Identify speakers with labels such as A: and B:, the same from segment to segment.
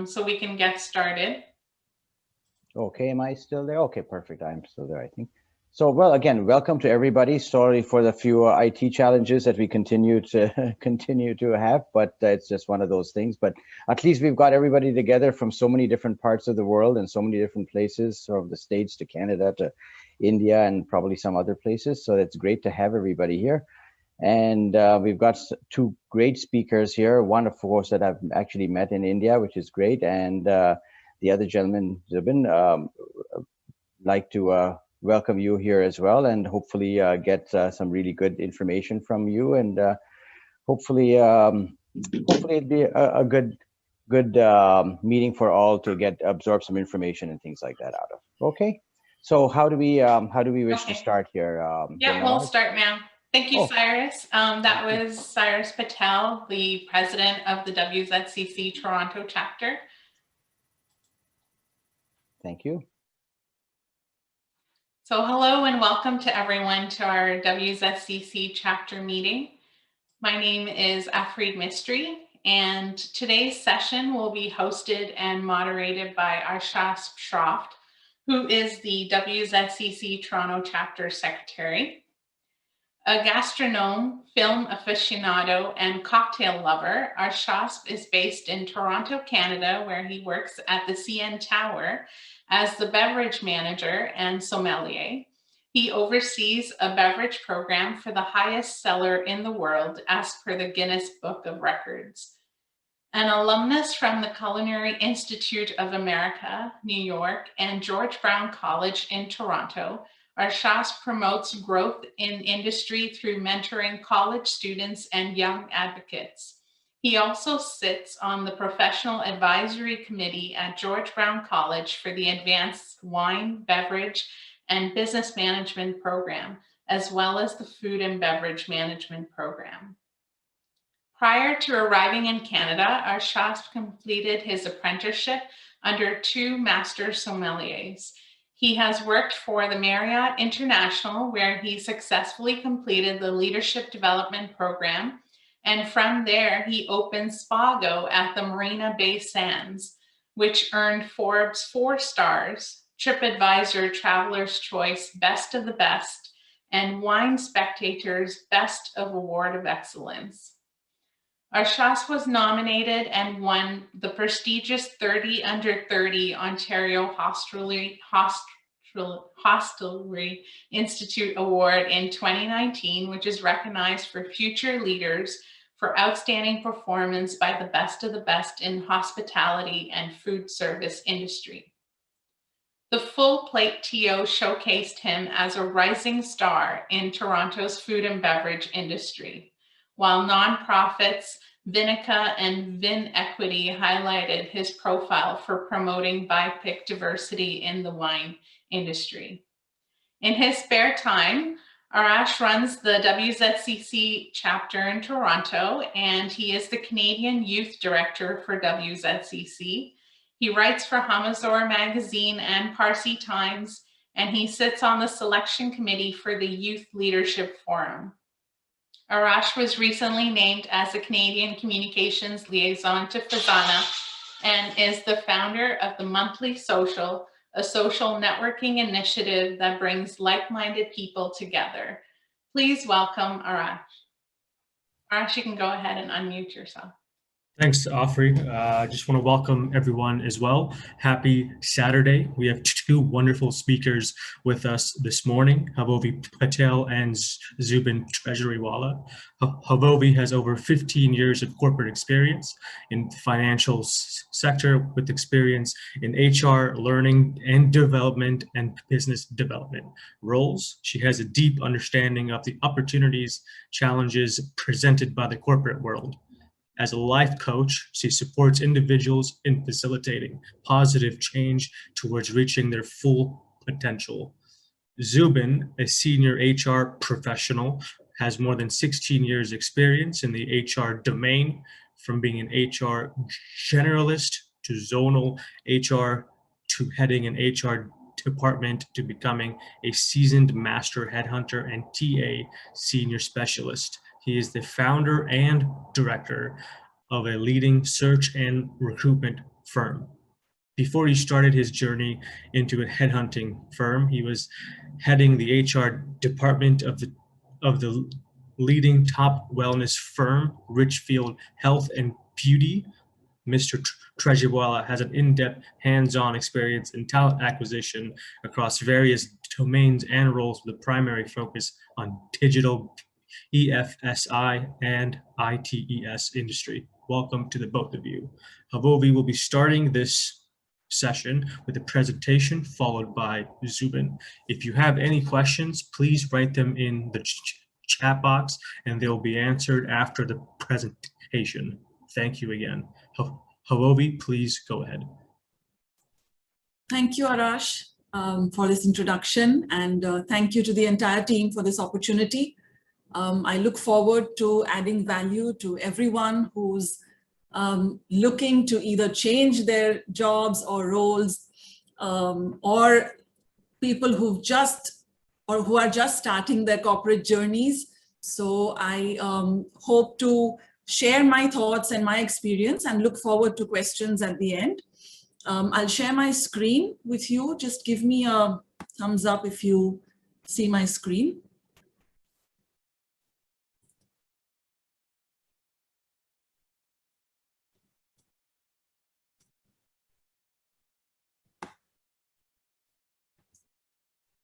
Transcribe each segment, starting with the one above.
A: so we can get started.
B: Okay, am I still there? Okay, perfect. I'm still there, I think. So, well, again, welcome to everybody. Sorry for the few IT challenges that we continue to have, but it's just one of those things. But at least we've got everybody together from so many different parts of the world and so many different places, from the States to Canada to India and probably some other places. So it's great to have everybody here. And we've got two great speakers here. One, of course, that I've actually met in India, which is great. And the other gentleman, Zubin, like to welcome you here as well, and hopefully get some really good information from you, and hopefully it'd be a good meeting for all to absorb some information and things like that out of. Okay, so how do we wish to start here?
A: Yeah, we'll start now. Thank you, Cyrus. That was Cyrus Patel, the president of the WZCC Toronto chapter.
B: Thank you.
A: So hello and welcome to everyone to our WZCC chapter meeting. My name is Afreed Mistry, and today's session will be hosted and moderated by Arshas Shroft, who is the WZCC Toronto chapter secretary. A gastronome, film aficionado, and cocktail lover, Arshas is based in Toronto, Canada, where he works at the CN Tower as the beverage manager and sommelier. He oversees a beverage program for the highest seller in the world as per the Guinness Book of Records. An alumnus from the Culinary Institute of America, New York, and George Brown College in Toronto, Arshas promotes growth in industry through mentoring college students and young advocates. He also sits on the Professional Advisory Committee at George Brown College for the Advanced Wine, Beverage, and Business Management Program, as well as the Food and Beverage Management Program. Prior to arriving in Canada, Arshas completed his apprenticeship under two master sommeliers. He has worked for the Marriott International, where he successfully completed the Leadership Development Program, and from there, he opened Spago at the Marina Bay Sands, which earned Forbes 4 stars, TripAdvisor Traveler's Choice Best of the Best, and Wine Spectator's Best of Award of Excellence. Arshas was nominated and won the prestigious 30 Under 30 Ontario Hostelry Institute Award in 2019, which is recognized for future leaders for outstanding performance by the best of the best in hospitality and food service industry. The Full Plate TO showcased him as a rising star in Toronto's food and beverage industry, while nonprofits Vinica and Vin Equity highlighted his profile for promoting BIPOC diversity in the wine industry. In his spare time, Arash runs the WZCC chapter in Toronto, and he is the Canadian Youth Director for WZCC. He writes for Hamazor Magazine and Parsi Times, and he sits on the selection committee for the Youth Leadership Forum. Arash was recently named as the Canadian Communications Liaison to Fazana and is the founder of the Monthly Social, a social networking initiative that brings like-minded people together. Please welcome Arash. Arash, you can go ahead and unmute yourself.
C: Thanks, Afri. I just want to welcome everyone as well. Happy Saturday. We have two wonderful speakers with us this morning, Havovi Patel and Zubin Treasuryvala. Havovi has over 15 years of corporate experience in the financial sector with experience in HR, learning and development, and business development roles. She has a deep understanding of the opportunities, challenges presented by the corporate world. As a life coach, she supports individuals in facilitating positive change towards reaching their full potential. Zubin, a senior HR professional, has more than 16 years experience in the HR domain, from being an HR generalist to zonal HR to heading an HR department to becoming a seasoned master headhunter and TA senior specialist. He is the founder and director of a leading search and recruitment firm. Before he started his journey into a headhunting firm, he was heading the HR department of the leading top wellness firm, Richfield Health and Beauty. Mr. Treasuryvala has an in-depth, hands-on experience in talent acquisition across various domains and roles with a primary focus on digital, EFSI, and ITES industry. Welcome to the both of you. Havovi will be starting this session with a presentation followed by Zubin. If you have any questions, please write them in the chat box and they'll be answered after the presentation. Thank you again. Havovi, please go ahead.
D: Thank you, Arash, for this introduction, and thank you to the entire team for this opportunity. I look forward to adding value to everyone who's looking to either change their jobs or roles, or people who are just starting their corporate journeys. So I hope to share my thoughts and my experience and look forward to questions at the end. I'll share my screen with you. Just give me a thumbs up if you see my screen.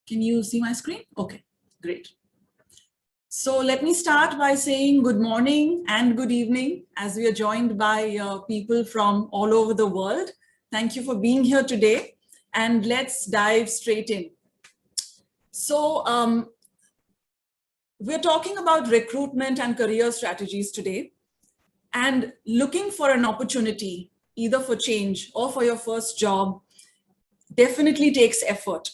D: Can you see my screen? Okay, great. So let me start by saying good morning and good evening as we are joined by people from all over the world. Thank you for being here today, and let's dive straight in. So we're talking about recruitment and career strategies today, and looking for an opportunity either for change or for your first job definitely takes effort.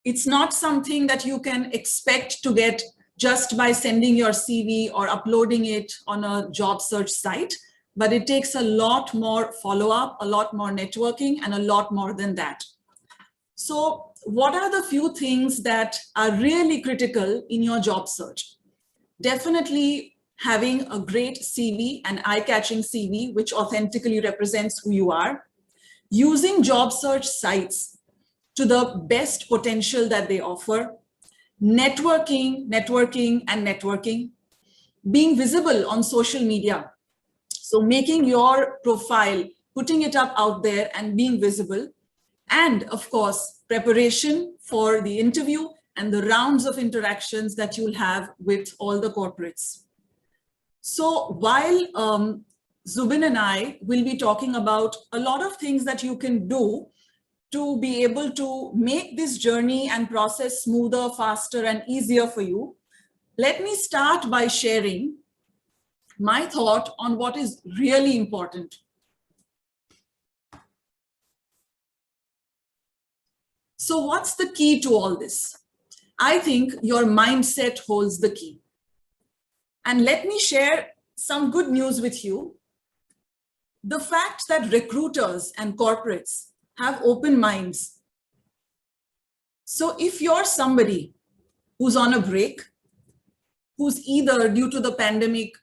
D: It's not something that you can expect to get just by sending your CV or uploading it on a job search site, but it takes a lot more follow-up, a lot more networking, and a lot more than that. So what are the few things that are really critical in your job search? Definitely having a great CV, an eye-catching CV, which authentically represents who you are. Using job search sites to the best potential that they offer, networking, and networking, being visible on social media. So making your profile, putting it up out there and being visible, and of course, preparation for the interview and the rounds of interactions that you'll have with all the corporates. So while Zubin and I will be talking about a lot of things that you can do to be able to make this journey and process smoother, faster, and easier for you, let me start by sharing my thought on what is really important. So what's the key to all this? I think your mindset holds the key. And let me share some good news with you. The fact that recruiters and corporates have open minds. So if you're somebody who's on a break, who's either due to the pandemic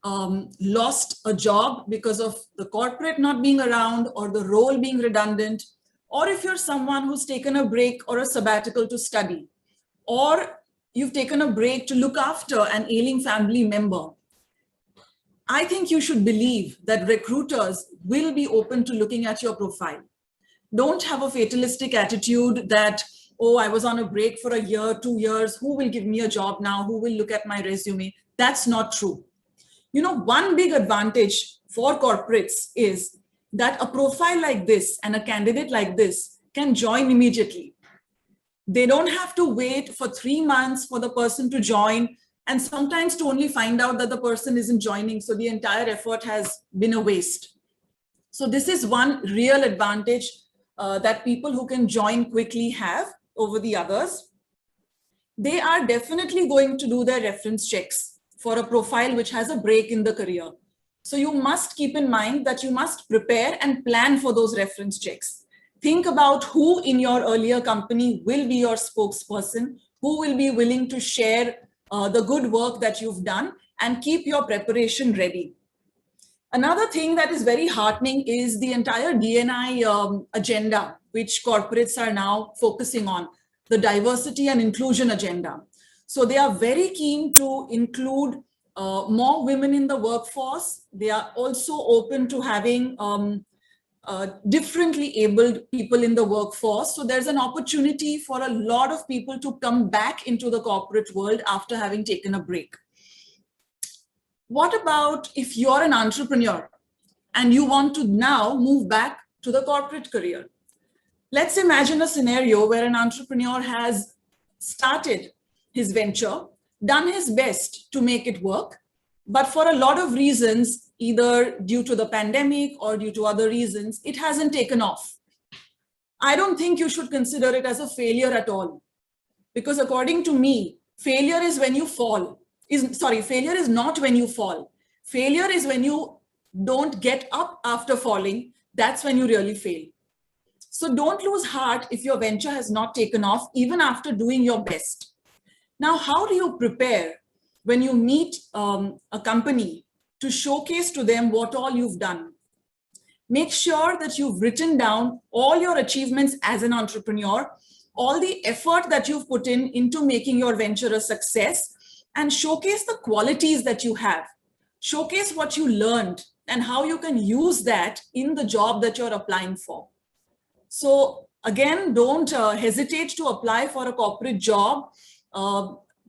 D: lost a job because of the corporate not being around or the role being redundant, or if you're someone who's taken a break or a sabbatical to study, or you've taken a break to look after an ailing family member, I think you should believe that recruiters will be open to looking at your profile. Don't have a fatalistic attitude that, oh, I was on a break for a year, 2 years, who will give me a job now? Who will look at my resume? That's not true. You know, one big advantage for corporates is that a profile like this and a candidate like this can join immediately. They don't have to wait for 3 months for the person to join, and sometimes to only find out that the person isn't joining. So the entire effort has been a waste. So this is one real advantage that people who can join quickly have over the others. They are definitely going to do their reference checks for a profile which has a break in the career. So you must keep in mind that you must prepare and plan for those reference checks. Think about who in your earlier company will be your spokesperson, who will be willing to share the good work that you've done, and keep your preparation ready. Another thing that is very heartening is the entire D&I agenda, which corporates are now focusing on, the diversity and inclusion agenda. So they are very keen to include more women in the workforce. They are also open to having differently abled people in the workforce. So there's an opportunity for a lot of people to come back into the corporate world after having taken a break. What about if you're an entrepreneur and you want to now move back to the corporate career? Let's imagine a scenario where an entrepreneur has started his venture, done his best to make it work, but for a lot of reasons, either due to the pandemic or due to other reasons, it hasn't taken off. I don't think you should consider it as a failure at all, because according to me, failure is when you fall. Failure is not when you fall. Failure is when you don't get up after falling. That's when you really fail. So don't lose heart if your venture has not taken off, even after doing your best. Now, how do you prepare when you meet a company to showcase to them what all you've done? Make sure that you've written down all your achievements as an entrepreneur, all the effort that you've put into making your venture a success, and showcase the qualities that you have. Showcase what you learned and how you can use that in the job that you're applying for. So again, don't hesitate to apply for a corporate job.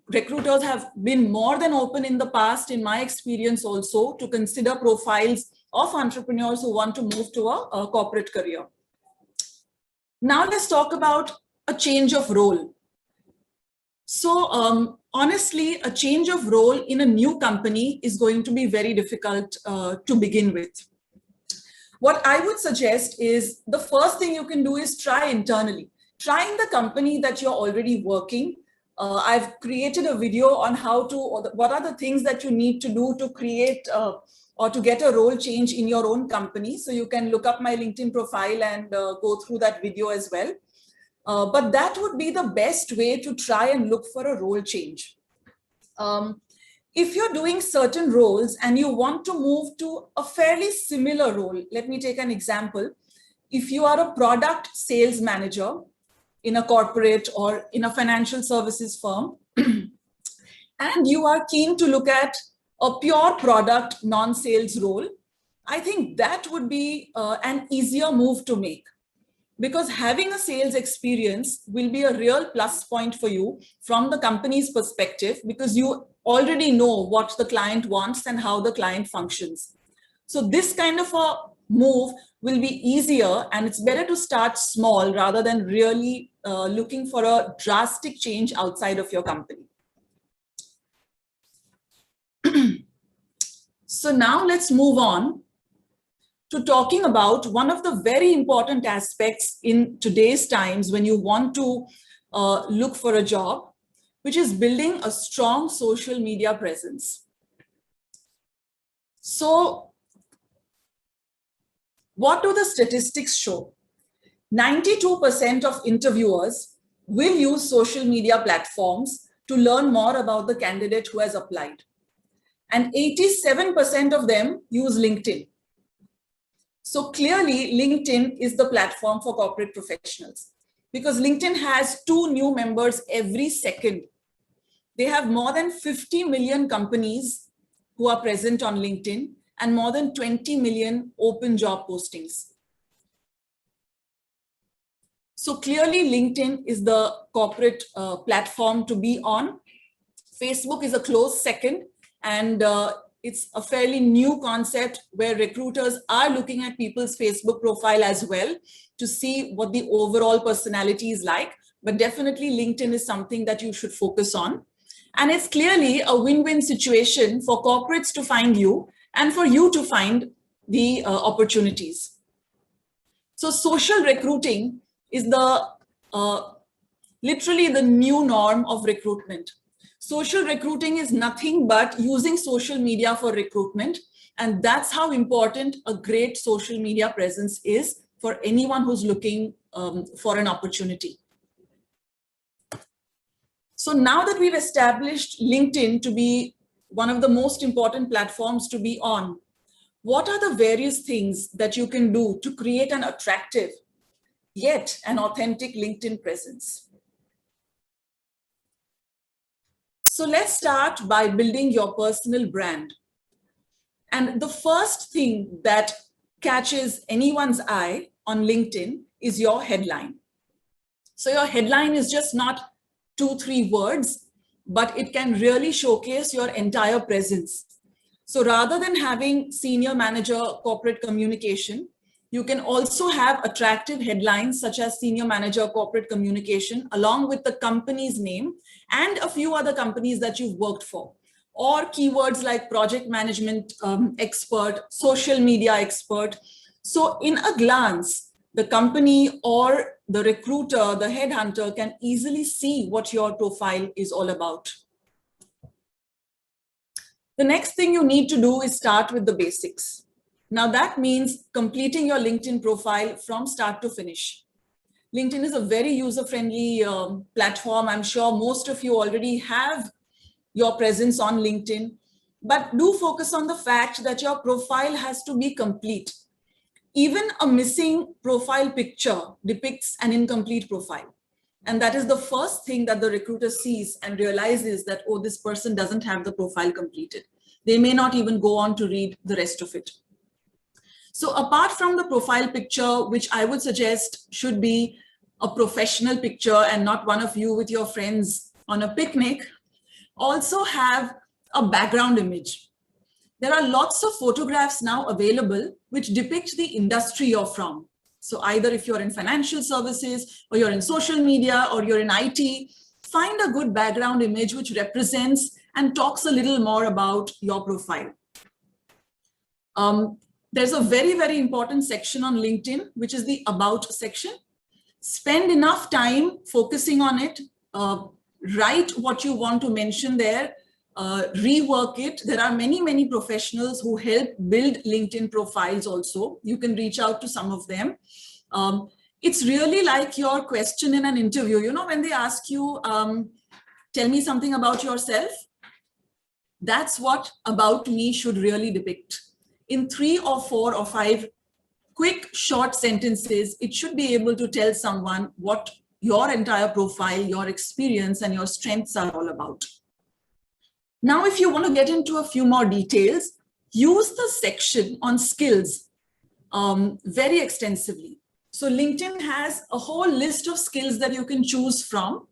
D: Recruiters have been more than open in the past, in my experience also, to consider profiles of entrepreneurs who want to move to a corporate career. Now let's talk about a change of role. So honestly, a change of role in a new company is going to be very difficult to begin with. What I would suggest is the first thing you can do is try internally. Try in the company that you're already working. I've created a video on what are the things that you need to do to create or to get a role change in your own company. So you can look up my LinkedIn profile and go through that video as well. But that would be the best way to try and look for a role change. If you're doing certain roles and you want to move to a fairly similar role, let me take an example. If you are a product sales manager in a corporate or in a financial services firm, and you are keen to look at a pure product non-sales role, I think that would be an easier move to make. Because having a sales experience will be a real plus point for you from the company's perspective, because you already know what the client wants and how the client functions. So this kind of a move will be easier, and it's better to start small rather than really looking for a drastic change outside of your company. So now let's move on to talking about one of the very important aspects in today's times when you want to look for a job, which is building a strong social media presence. So what do the statistics show? 92% of interviewers will use social media platforms to learn more about the candidate who has applied. And 87% of them use LinkedIn. So clearly, LinkedIn is the platform for corporate professionals, because LinkedIn has 2 new members every second. They have more than 50 million companies who are present on LinkedIn and more than 20 million open job postings. So clearly, LinkedIn is the corporate platform to be on. Facebook is a close second, and it's a fairly new concept where recruiters are looking at people's Facebook profile as well to see what the overall personality is like. But definitely LinkedIn is something that you should focus on. And it's clearly a win-win situation for corporates to find you and for you to find the opportunities. So social recruiting is literally the new norm of recruitment. Social recruiting is nothing but using social media for recruitment. And that's how important a great social media presence is for anyone who's looking for an opportunity. So now that we've established LinkedIn to be one of the most important platforms to be on, what are the various things that you can do to create an attractive yet an authentic LinkedIn presence? So let's start by building your personal brand. And the first thing that catches anyone's eye on LinkedIn is your headline. So your headline is just not 2-3 words, but it can really showcase your entire presence. So rather than having senior manager corporate communication, you can also have attractive headlines such as senior manager corporate communication along with the company's name and a few other companies that you've worked for, or keywords like project management expert, social media expert. So in a glance, the company or the recruiter, the headhunter can easily see what your profile is all about. The next thing you need to do is start with the basics. Now that means completing your LinkedIn profile from start to finish. LinkedIn is a very user-friendly platform. I'm sure most of you already have your presence on LinkedIn, but do focus on the fact that your profile has to be complete. Even a missing profile picture depicts an incomplete profile. And that is the first thing that the recruiter sees and realizes that, oh, this person doesn't have the profile completed. They may not even go on to read the rest of it. So apart from the profile picture, which I would suggest should be a professional picture and not one of you with your friends on a picnic, also have a background image. There are lots of photographs now available which depict the industry you're from. So either if you're in financial services or you're in social media or you're in IT, find a good background image which represents and talks a little more about your profile. There's a very, very important section on LinkedIn, which is the About section. Spend enough time focusing on it. Write what you want to mention there. Rework it. There are many, many professionals who help build LinkedIn profiles also. You can reach out to some of them. It's really like your question in an interview. You know, when they ask you, tell me something about yourself. That's what About Me should really depict. In 3 or 4 or 5 quick, short sentences, it should be able to tell someone what your entire profile, your experience, and your strengths are all about. Now, if you want to get into a few more details, use the section on skills very extensively. So LinkedIn has a whole list of skills that you can choose from.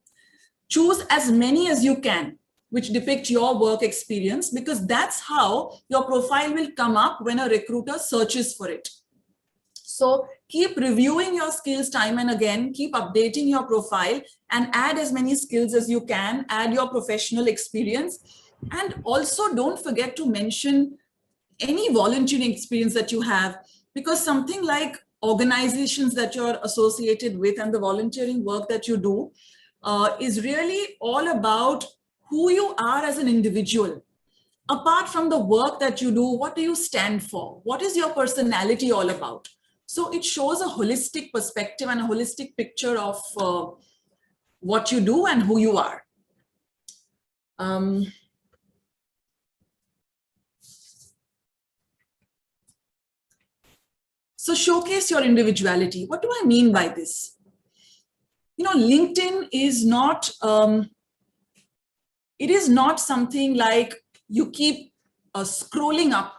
D: Choose as many as you can, which depict your work experience, because that's how your profile will come up when a recruiter searches for it. So keep reviewing your skills time and again, keep updating your profile and add as many skills as you can, add your professional experience. And also don't forget to mention any volunteering experience that you have, because something like organizations that you're associated with and the volunteering work that you do is really all about who you are as an individual. Apart from the work that you do, what do you stand for? What is your personality all about? So it shows a holistic perspective and a holistic picture of what you do and who you are. So showcase your individuality. What do I mean by this? You know, LinkedIn is not, it is not something like you keep scrolling up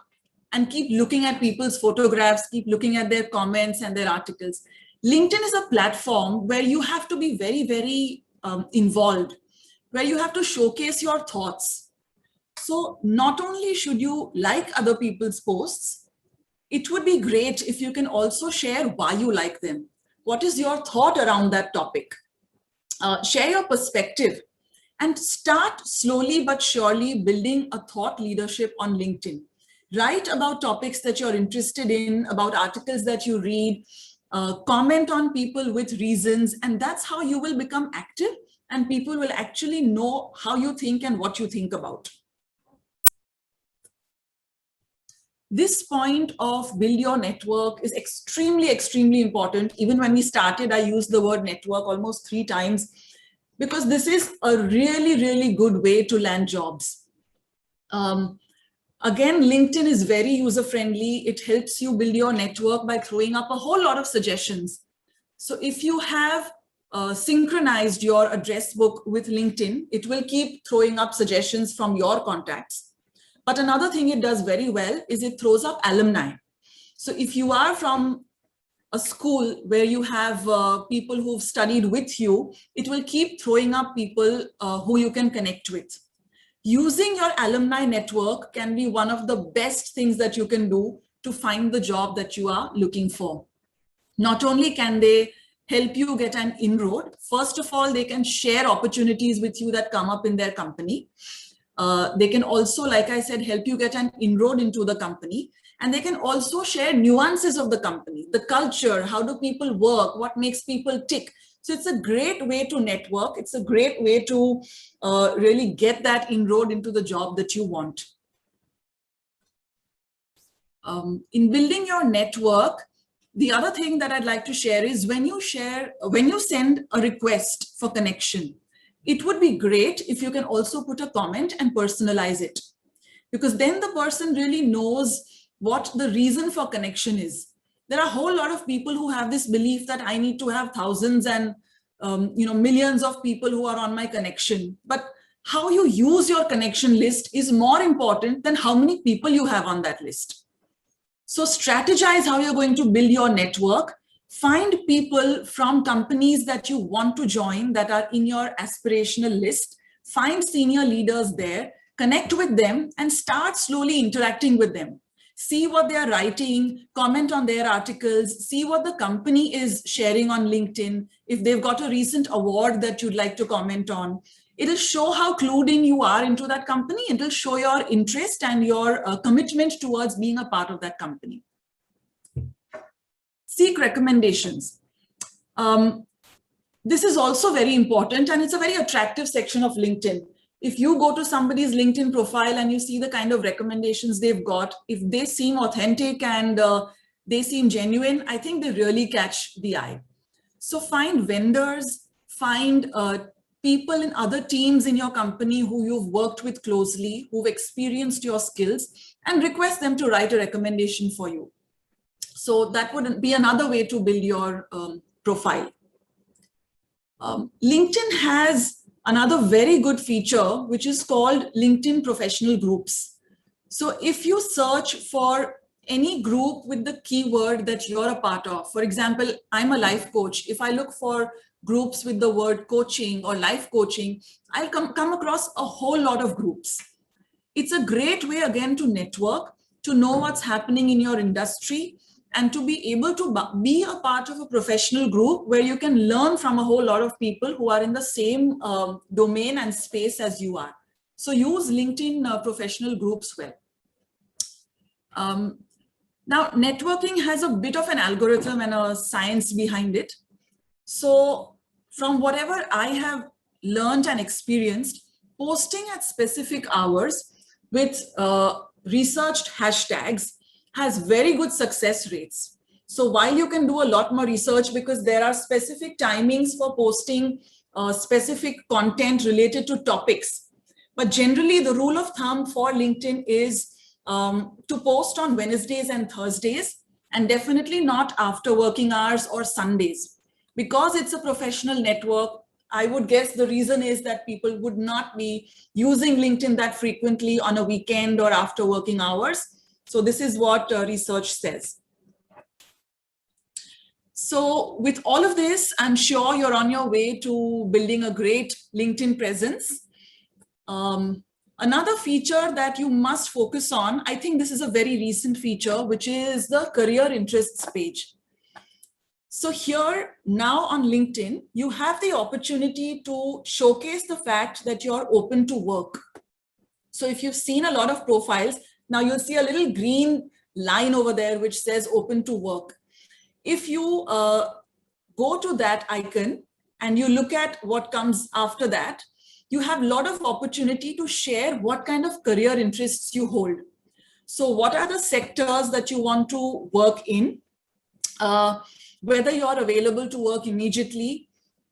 D: and keep looking at people's photographs, keep looking at their comments and their articles. LinkedIn is a platform where you have to be very, very involved, where you have to showcase your thoughts. So not only should you like other people's posts, it would be great if you can also share why you like them. What is your thought around that topic? Share your perspective and start slowly but surely building a thought leadership on LinkedIn. Write about topics that you're interested in, about articles that you read, comment on people with reasons, and that's how you will become active and people will actually know how you think and what you think about. This point of build your network is extremely, extremely important. Even when we started, I used the word network almost 3 times because this is a really, really good way to land jobs. Again, LinkedIn is very user-friendly. It helps you build your network by throwing up a whole lot of suggestions. So if you have synchronized your address book with LinkedIn, it will keep throwing up suggestions from your contacts. But another thing it does very well is it throws up alumni. So if you are from a school where you have people who've studied with you, it will keep throwing up people who you can connect with. Using your alumni network can be one of the best things that you can do to find the job that you are looking for. Not only can they help you get an inroad, first of all, they can share opportunities with you that come up in their company. They can also, like I said, help you get an inroad into the company. And they can also share nuances of the company, the culture, how do people work, what makes people tick. So it's a great way to network. It's a great way to really get that inroad into the job that you want. In building your network, the other thing that I'd like to share is when you send a request for connection, it would be great if you can also put a comment and personalize it, because then the person really knows what the reason for connection is. There are a whole lot of people who have this belief that I need to have thousands and millions of people who are on my connection. But how you use your connection list is more important than how many people you have on that list. So strategize how you're going to build your network. Find people from companies that you want to join that are in your aspirational list. Find senior leaders there, connect with them, and start slowly interacting with them. See what they are writing, comment on their articles, see what the company is sharing on LinkedIn. If they've got a recent award that you'd like to comment on, it'll show how clued in you are into that company. It'll show your interest and your commitment towards being a part of that company. Seek recommendations. This is also very important, and it's a very attractive section of LinkedIn. If you go to somebody's LinkedIn profile and you see the kind of recommendations they've got, if they seem authentic and they seem genuine, I think they really catch the eye. So find vendors, find people in other teams in your company who you've worked with closely, who've experienced your skills, and request them to write a recommendation for you. So that would be another way to build your profile. LinkedIn has another very good feature, which is called LinkedIn Professional Groups. So if you search for any group with the keyword that you're a part of, for example, I'm a life coach. If I look for groups with the word coaching or life coaching, I'll come across a whole lot of groups. It's a great way, again, to network, to know what's happening in your industry, and to be able to be a part of a professional group where you can learn from a whole lot of people who are in the same domain and space as you are. So use LinkedIn professional groups well. Now, networking has a bit of an algorithm and a science behind it. So from whatever I have learned and experienced, posting at specific hours with researched hashtags has very good success rates. So while you can do a lot more research because there are specific timings for posting specific content related to topics, but generally the rule of thumb for LinkedIn is to post on Wednesdays and Thursdays, and definitely not after working hours or Sundays. Because it's a professional network, I would guess the reason is that people would not be using LinkedIn that frequently on a weekend or after working hours. So this is what research says. So with all of this, I'm sure you're on your way to building a great LinkedIn presence. Another feature that you must focus on, I think this is a very recent feature, which is the career interests page. So here now on LinkedIn, you have the opportunity to showcase the fact that you're open to work. So if you've seen a lot of profiles, now you'll see a little green line over there which says open to work. If you go to that icon and you look at what comes after that, you have a lot of opportunity to share what kind of career interests you hold. So what are the sectors that you want to work in? Whether you're available to work immediately,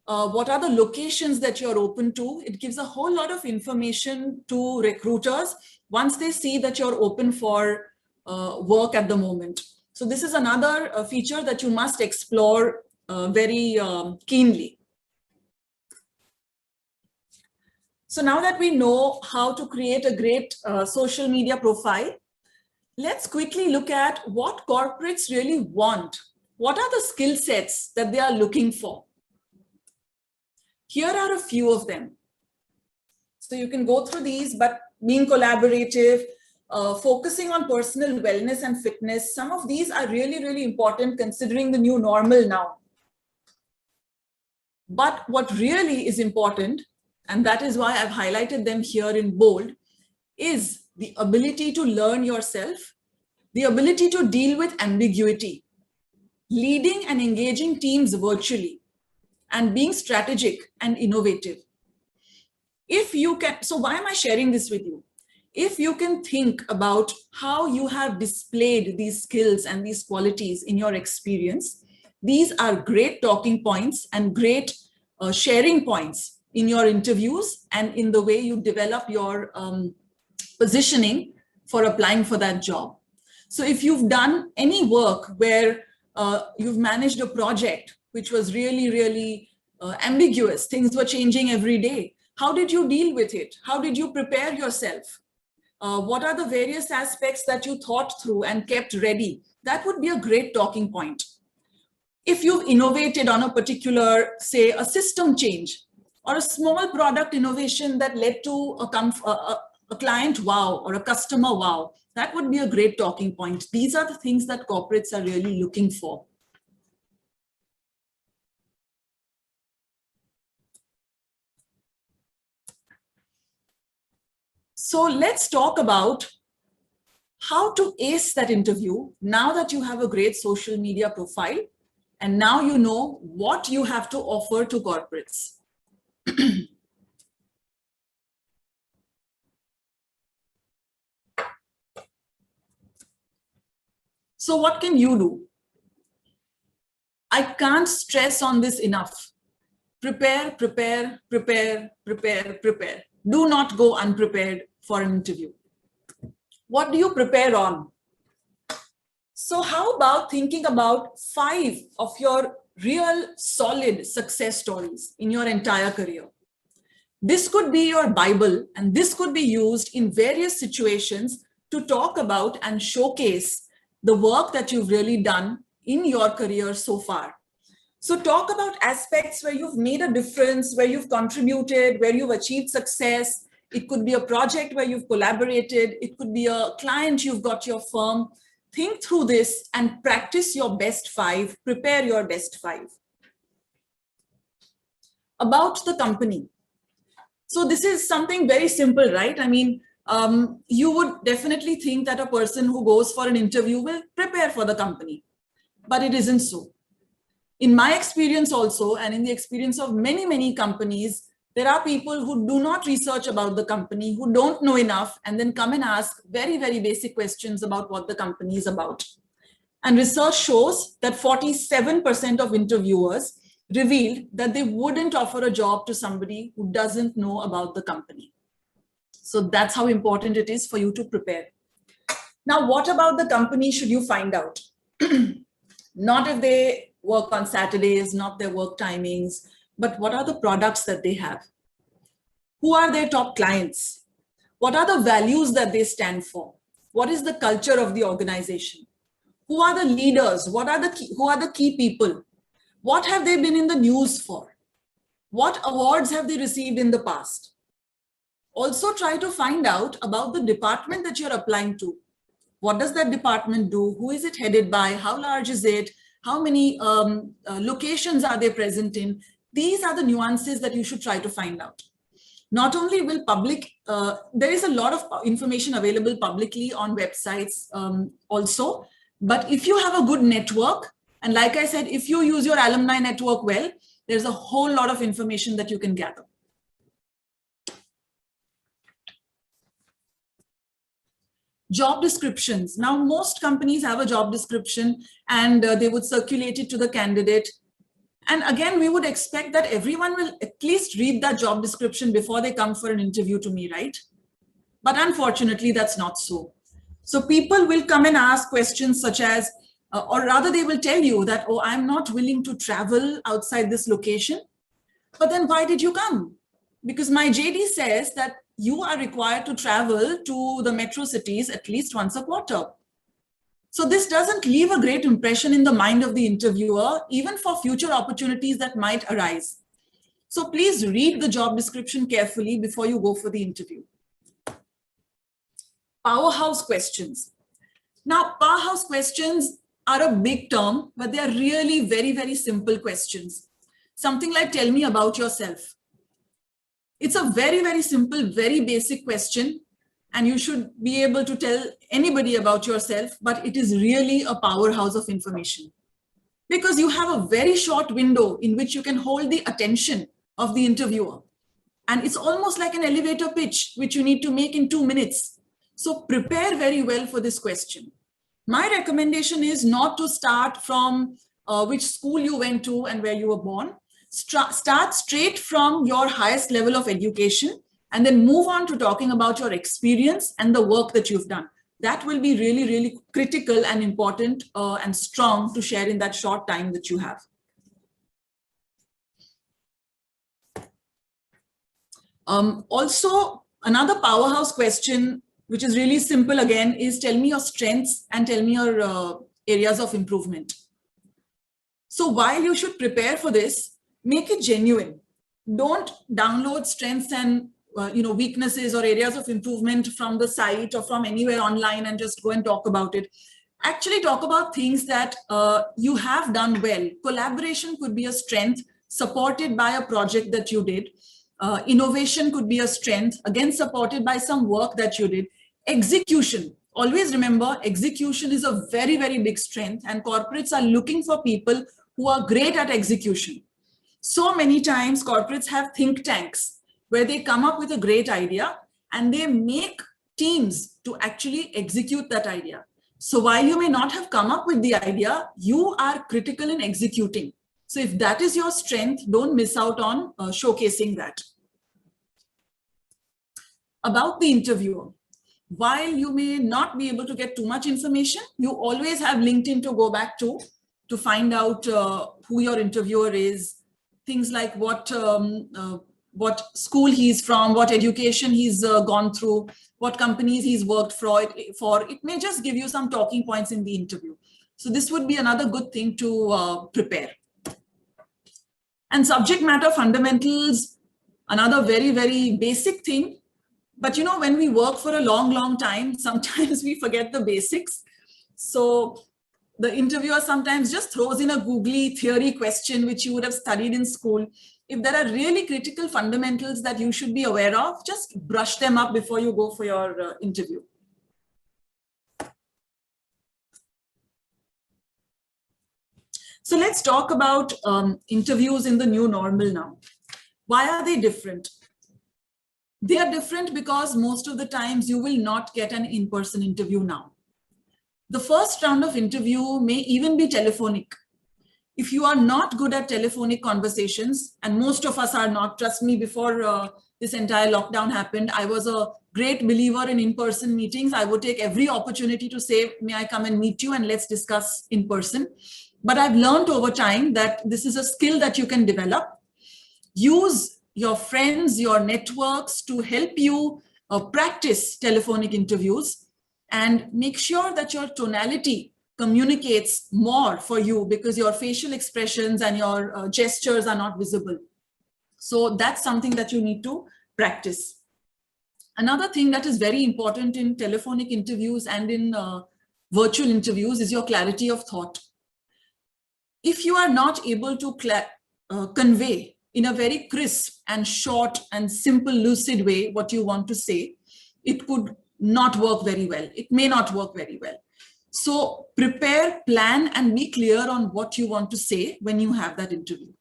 D: what are the locations that you're open to. It gives a whole lot of information to recruiters once they see that you're open for work at the moment. So this is another feature that you must explore very keenly. So now that we know how to create a great social media profile, let's quickly look at what corporates really want. What are the skill sets that they are looking for? Here are a few of them. So you can go through these, but being collaborative, focusing on personal wellness and fitness. Some of these are really, really important considering the new normal now. But what really is important, and that is why I've highlighted them here in bold, is the ability to learn yourself, the ability to deal with ambiguity, leading and engaging teams virtually, and being strategic and innovative. If you can, so why am I sharing this with you? If you can think about how you have displayed these skills and these qualities in your experience, these are great talking points and great sharing points in your interviews and in the way you develop your positioning for applying for that job. So if you've done any work where you've managed a project which was really, really ambiguous, things were changing every day, how did you deal with it? How did you prepare yourself? What are the various aspects that you thought through and kept ready? That would be a great talking point. If you've innovated on a particular, say, a system change or a small product innovation that led to a client wow or a customer wow, that would be a great talking point. These are the things that corporates are really looking for. So let's talk about how to ace that interview now that you have a great social media profile and now you know what you have to offer to corporates. So what can you do? I can't stress on this enough. Prepare, prepare, prepare, prepare, prepare. Do not go unprepared for an interview. What do you prepare on? So how about thinking about 5 of your real solid success stories in your entire career? This could be your Bible, and this could be used in various situations to talk about and showcase the work that you've really done in your career so far. So talk about aspects where you've made a difference, where you've contributed, where you've achieved success. It could be a project where you've collaborated. It could be a client you've got your firm. Think through this and practice your best 5. Prepare your best 5. About the company. So this is something very simple, right? I mean, you would definitely think that a person who goes for an interview will prepare for the company, but it isn't so. In my experience also, and in the experience of many, many companies, there are people who do not research about the company, who don't know enough, and then come and ask very, very basic questions about what the company is about. And research shows that 47% of interviewers revealed that they wouldn't offer a job to somebody who doesn't know about the company. So that's how important it is for you to prepare. Now, what about the company should you find out? Not if they work on Saturdays, not their work timings, but what are the products that they have? Who are their top clients? What are the values that they stand for? What is the culture of the organization? Who are the leaders? Who are the key people? What have they been in the news for? What awards have they received in the past? Also try to find out about the department that you're applying to. What does that department do? Who is it headed by? How large is it? How many locations are they present in? These are the nuances that you should try to find out. Not only will there is a lot of information available publicly on websites also, but if you have a good network, and like I said, if you use your alumni network well, there's a whole lot of information that you can gather. Job descriptions. Now, most companies have a job description and they would circulate it to the candidate. And again, we would expect that everyone will at least read that job description before they come for an interview to me, right? But unfortunately, that's not so. So people will come and ask questions such as, or rather they will tell you that, oh, I'm not willing to travel outside this location. But then why did you come? Because my JD says that you are required to travel to the metro cities at least once a quarter. So this doesn't leave a great impression in the mind of the interviewer, even for future opportunities that might arise. So please read the job description carefully before you go for the interview. Powerhouse questions. Now, powerhouse questions are a big term, but they are really very, very simple questions. Something like, tell me about yourself. It's a very, very simple, very basic question, and you should be able to tell anybody about yourself, but it is really a powerhouse of information because you have a very short window in which you can hold the attention of the interviewer. And it's almost like an elevator pitch, which you need to make in 2 minutes. So prepare very well for this question. My recommendation is not to start from which school you went to and where you were born. Start straight from your highest level of education and then move on to talking about your experience and the work that you've done. That will be really, really critical and important and strong to share in that short time that you have. Also, another powerhouse question, which is really simple again, is tell me your strengths and tell me your areas of improvement. So while you should prepare for this, make it genuine. Don't download strengths and weaknesses or areas of improvement from the site or from anywhere online and just go and talk about it. Actually talk about things that you have done well. Collaboration could be a strength supported by a project that you did. Innovation could be a strength, again supported by some work that you did. Execution, always remember, execution is a very, very big strength, and corporates are looking for people who are great at execution. So many times corporates have think tanks where they come up with a great idea and they make teams to actually execute that idea. So while you may not have come up with the idea, you are critical in executing. So if that is your strength, don't miss out on showcasing that. About the interviewer, while you may not be able to get too much information, you always have LinkedIn to go back to find out who your interviewer is, things like what school he's from, what education he's gone through, what companies he's worked for. It may just give you some talking points in the interview. So this would be another good thing to prepare. And subject matter fundamentals, another very, very basic thing. But when we work for a long, long time, sometimes we forget the basics. So the interviewer sometimes just throws in a googly theory question, which you would have studied in school. If there are really critical fundamentals that you should be aware of, just brush them up before you go for your interview. So let's talk about interviews in the new normal now. Why are they different? They are different because most of the times you will not get an in-person interview now. The first round of interview may even be telephonic. If you are not good at telephonic conversations, and most of us are not, trust me, before this entire lockdown happened, I was a great believer in in-person meetings. I would take every opportunity to say, may I come and meet you and let's discuss in person. But I've learned over time that this is a skill that you can develop. Use your friends, your networks to help you practice telephonic interviews, and make sure that your tonality communicates more for you because your facial expressions and your gestures are not visible. So that's something that you need to practice. Another thing that is very important in telephonic interviews and in virtual interviews is your clarity of thought. If you are not able to convey in a very crisp and short and simple, lucid way what you want to say, it could not work very well. It may not work very well. So prepare, plan, and be clear on what you want to say when you have that interview.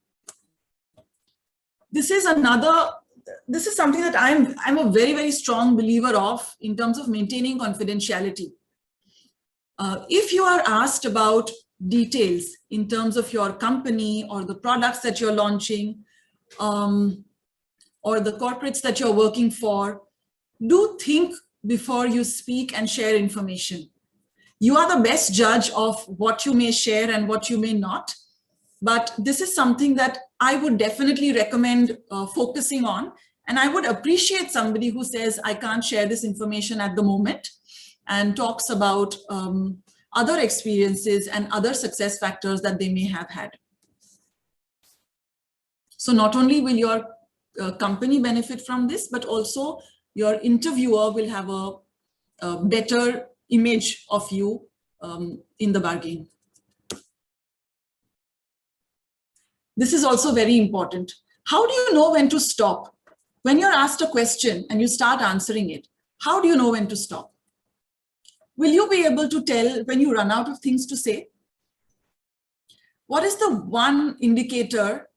D: This is something that I'm a very, very strong believer of in terms of maintaining confidentiality. If you are asked about details in terms of your company or the products that you're launching, or the corporates that you're working for, do think before you speak and share information. You are the best judge of what you may share and what you may not. But this is something that I would definitely recommend focusing on. And I would appreciate somebody who says, I can't share this information at the moment, and talks about other experiences and other success factors that they may have had. So not only will your company benefit from this, but also your interviewer will have a better image of you in the bargain. This is also very important. How do you know when to stop? When you're asked a question and you start answering it, how do you know when to stop? Will you be able to tell when you run out of things to say? What is the one indicator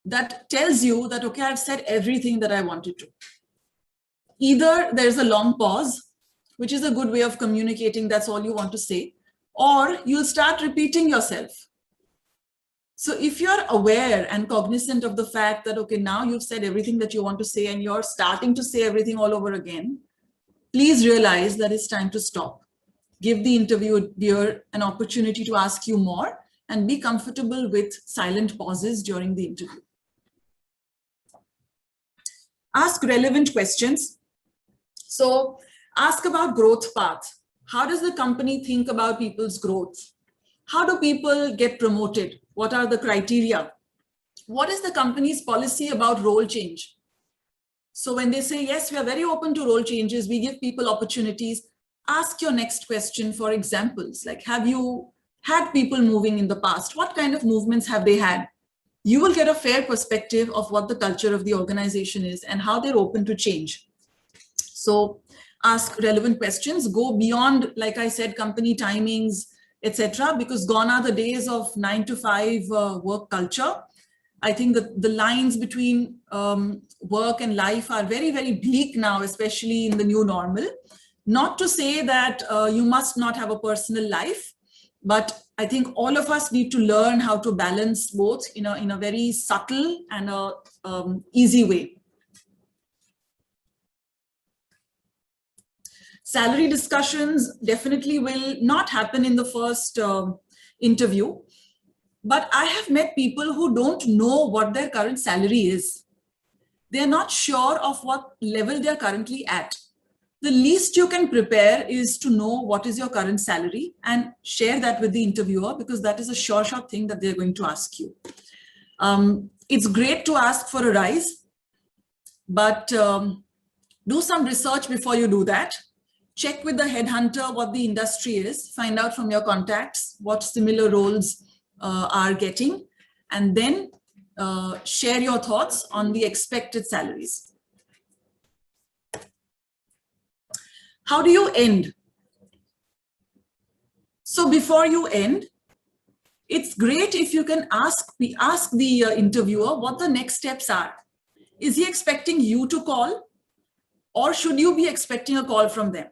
D: that tells you that, okay, I've said everything that I wanted to? Either there's a long pause, which is a good way of communicating that's all you want to say, or you'll start repeating yourself. So if you're aware and cognizant of the fact that, okay, now you've said everything that you want to say and you're starting to say everything all over again, please realize that it's time to stop. Give the interviewer an opportunity to ask you more, and be comfortable with silent pauses during the interview. Ask relevant questions. So ask about growth path. How does the company think about people's growth? How do people get promoted? What are the criteria? What is the company's policy about role change? So when they say, yes, we are very open to role changes, we give people opportunities, ask your next question for examples. Like, have you had people moving in the past? What kind of movements have they had? You will get a fair perspective of what the culture of the organization is and how they're open to change. So ask relevant questions, go beyond, like I said, company timings, etc., because gone are the days of 9 to 5 work culture. I think that the lines between work and life are very, very bleak now, especially in the new normal. Not to say that you must not have a personal life, but I think all of us need to learn how to balance both in a very subtle and easy way. Salary discussions definitely will not happen in the first interview, but I have met people who don't know what their current salary is. They're not sure of what level they're currently at. The least you can prepare is to know what is your current salary and share that with the interviewer, because that is a sure shot thing that they're going to ask you. It's great to ask for a rise, but do some research before you do that. Check with the headhunter what the industry is, find out from your contacts what similar roles are getting, and then share your thoughts on the expected salaries. How do you end? So before you end, it's great if you can ask the interviewer what the next steps are. Is he expecting you to call, or should you be expecting a call from them?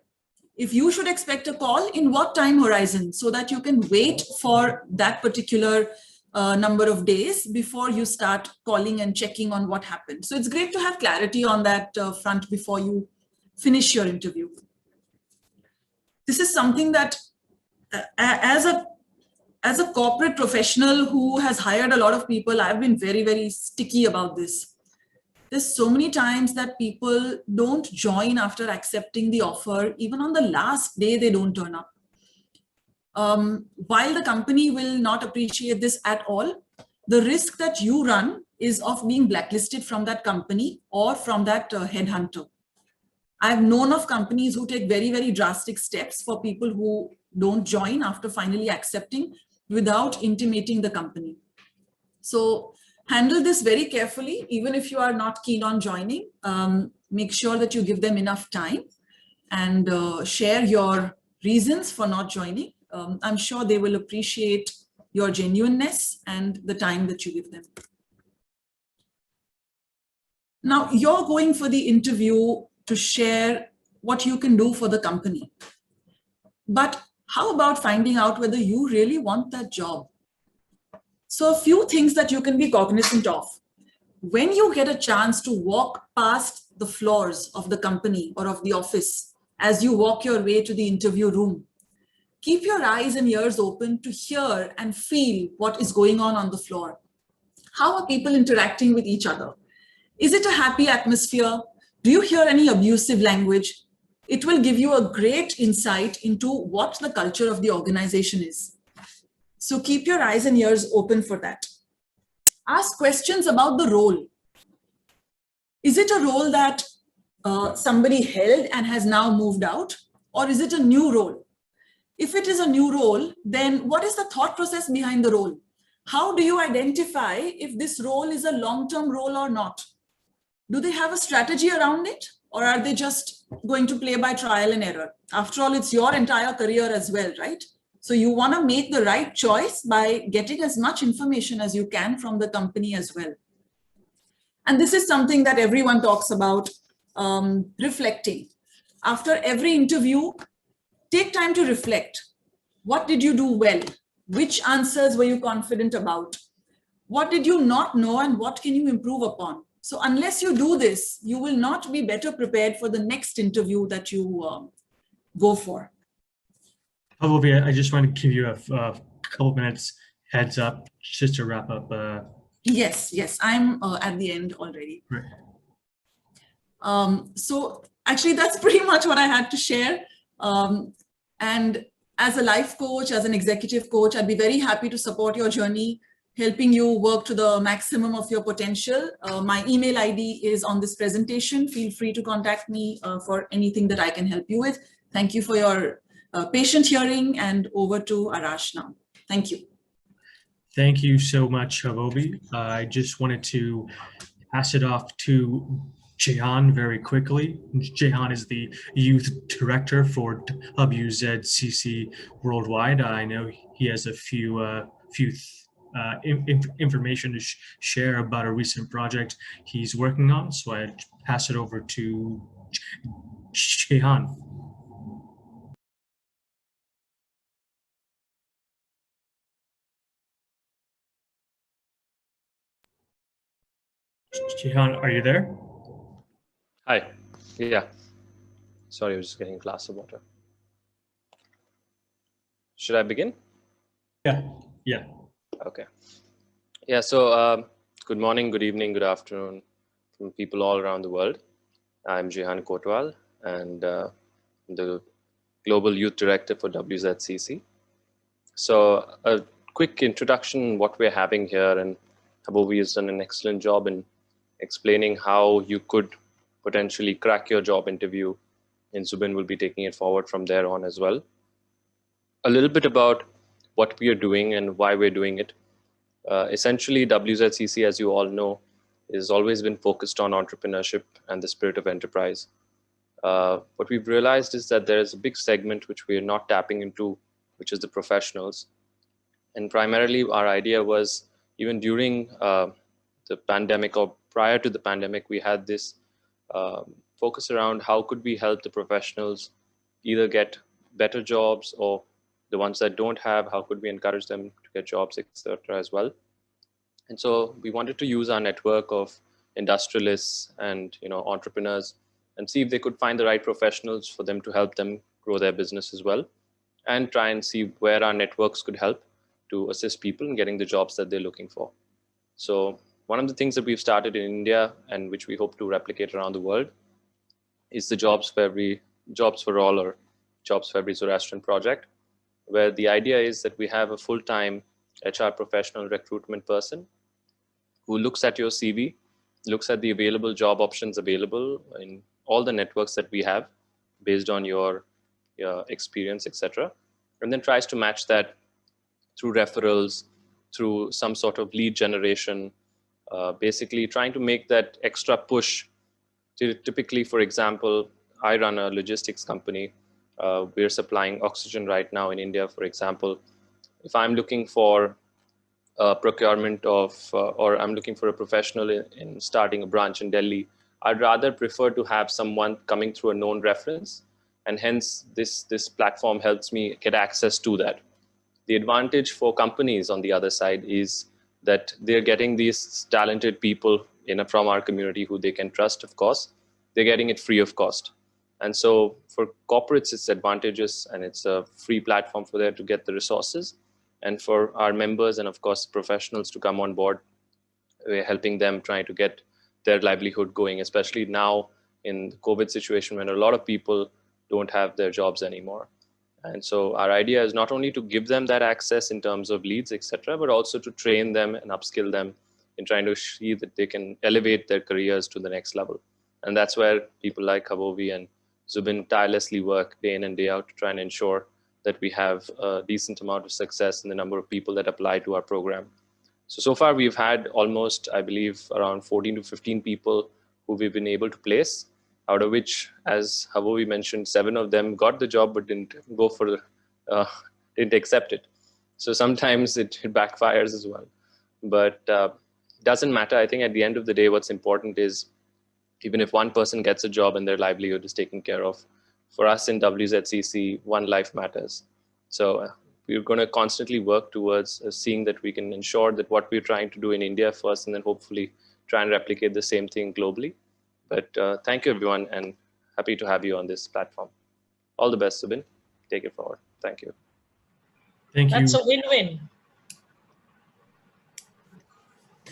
D: If you should expect a call, in what time horizon, so that you can wait for that particular number of days before you start calling and checking on what happened. So it's great to have clarity on that front before you finish your interview. This is something that as a corporate professional who has hired a lot of people, I've been very, very sticky about this. There's so many times that people don't join after accepting the offer. Even on the last day, they don't turn up. While the company will not appreciate this at all, the risk that you run is of being blacklisted from that company or from that headhunter. I've known of companies who take very, very drastic steps for people who don't join after finally accepting without intimating the company. So handle this very carefully. Even if you are not keen on joining, make sure that you give them enough time and share your reasons for not joining. I'm sure they will appreciate your genuineness and the time that you give them. Now, you're going for the interview to share what you can do for the company. But How about finding out whether you really want that job? So a few things that you can be cognizant of. When you get a chance to walk past the floors of the company or of the office, as you walk your way to the interview room, keep your eyes and ears open to hear and feel what is going on the floor. How are people interacting with each other? Is it a happy atmosphere? Do you hear any abusive language? It will give you a great insight into what the culture of the organization is. So keep your eyes and ears open for that. Ask questions about the role. Is it a role that somebody held and has now moved out? Or is it a new role? If it is a new role, then what is the thought process behind the role? How do you identify if this role is a long-term role or not? Do they have a strategy around it? Or are they just going to play by trial and error? After all, it's your entire career as well, right? So you want to make the right choice by getting as much information as you can from the company as well. And this is something that everyone talks about, reflecting. After every interview, take time to reflect. What did you do well? Which answers were you confident about? What did you not know and what can you improve upon? So unless you do this, you will not be better prepared for the next interview that you go for.
C: Havovi, I just want to give you a couple minutes heads up just to wrap up.
D: Yes, I'm at the end already.
C: Right.
D: So actually, that's pretty much what I had to share. And as a life coach, as an executive coach, I'd be very happy to support your journey, helping you work to the maximum of your potential. My email ID is on this presentation. Feel free to contact me for anything that I can help you with. Thank you for your patient hearing, and over to Arash now. Thank you.
C: Thank you so much, Havovi. I just wanted to pass it off to Jehan very quickly. Jehan is the youth director for WZCC Worldwide. I know he has a few information to share about a recent project he's working on. So I pass it over to Jehan. Jehan, are you there?
E: Hi. Yeah. Sorry, I was just getting a glass of water. Should I begin?
C: Yeah.
E: Okay. Yeah, so good morning, good evening, good afternoon from people all around the world. I'm Jehan Kotwal, and the Global Youth Director for WZCC. So a quick introduction, what we're having here, and Havovi has done an excellent job in explaining how you could potentially crack your job interview, and Zubin will be taking it forward from there on as well. A little bit about what we are doing and why we're doing it. Essentially, WZCC, as you all know, has always been focused on entrepreneurship and the spirit of enterprise. What we've realized is that there is a big segment which we are not tapping into, which is the professionals. And primarily, our idea was, even during the pandemic or prior to the pandemic, we had this focus around how could we help the professionals either get better jobs, or the ones that don't have, how could we encourage them to get jobs, etc. as well. And so we wanted to use our network of industrialists and entrepreneurs and see if they could find the right professionals for them to help them grow their business as well, and try and see where our networks could help to assist people in getting the jobs that they're looking for. So one of the things that we've started in India, and which we hope to replicate around the world, is the Jobs for All, or Jobs for Every Zoroastrian project, where the idea is that we have a full-time HR professional recruitment person who looks at your CV, looks at the available job options available in all the networks that we have based on your experience, etc., and then tries to match that through referrals, through some sort of lead generation, basically trying to make that extra push. Typically, for example, I run a logistics company. We're supplying oxygen right now in India, for example. If I'm looking for procurement of, or I'm looking for a professional in starting a branch in Delhi, I'd rather prefer to have someone coming through a known reference And hence this platform helps me get access to that. The advantage for companies on the other side is that they're getting these talented people from our community who they can trust, of course. They're getting it free of cost. And so for corporates, it's advantageous, and it's a free platform for them to get the resources. And for our members and of course professionals to come on board, we're helping them trying to get their livelihood going, especially now in the COVID situation when a lot of people don't have their jobs anymore. And so our idea is not only to give them that access in terms of leads, etc., but also to train them and upskill them in trying to see that they can elevate their careers to the next level. And that's where people like Havovi and Zubin tirelessly work day in and day out to try and ensure that we have a decent amount of success in the number of people that apply to our program. So far we've had almost, I believe, around 14 to 15 people who we've been able to place, out of which, as Havovi mentioned, 7 of them got the job but didn't go for didn't accept it. So sometimes it backfires as well. But doesn't matter. I think at the end of the day, what's important is even if one person gets a job and their livelihood is taken care of, for us in WZCC, one life matters. So we're going to constantly work towards seeing that we can ensure that what we're trying to do in India first, and then hopefully try and replicate the same thing globally. But thank you, everyone, and happy to have you on this platform. All the best, Zubin. Take it forward. Thank you.
C: Thank you.
F: That's a win-win.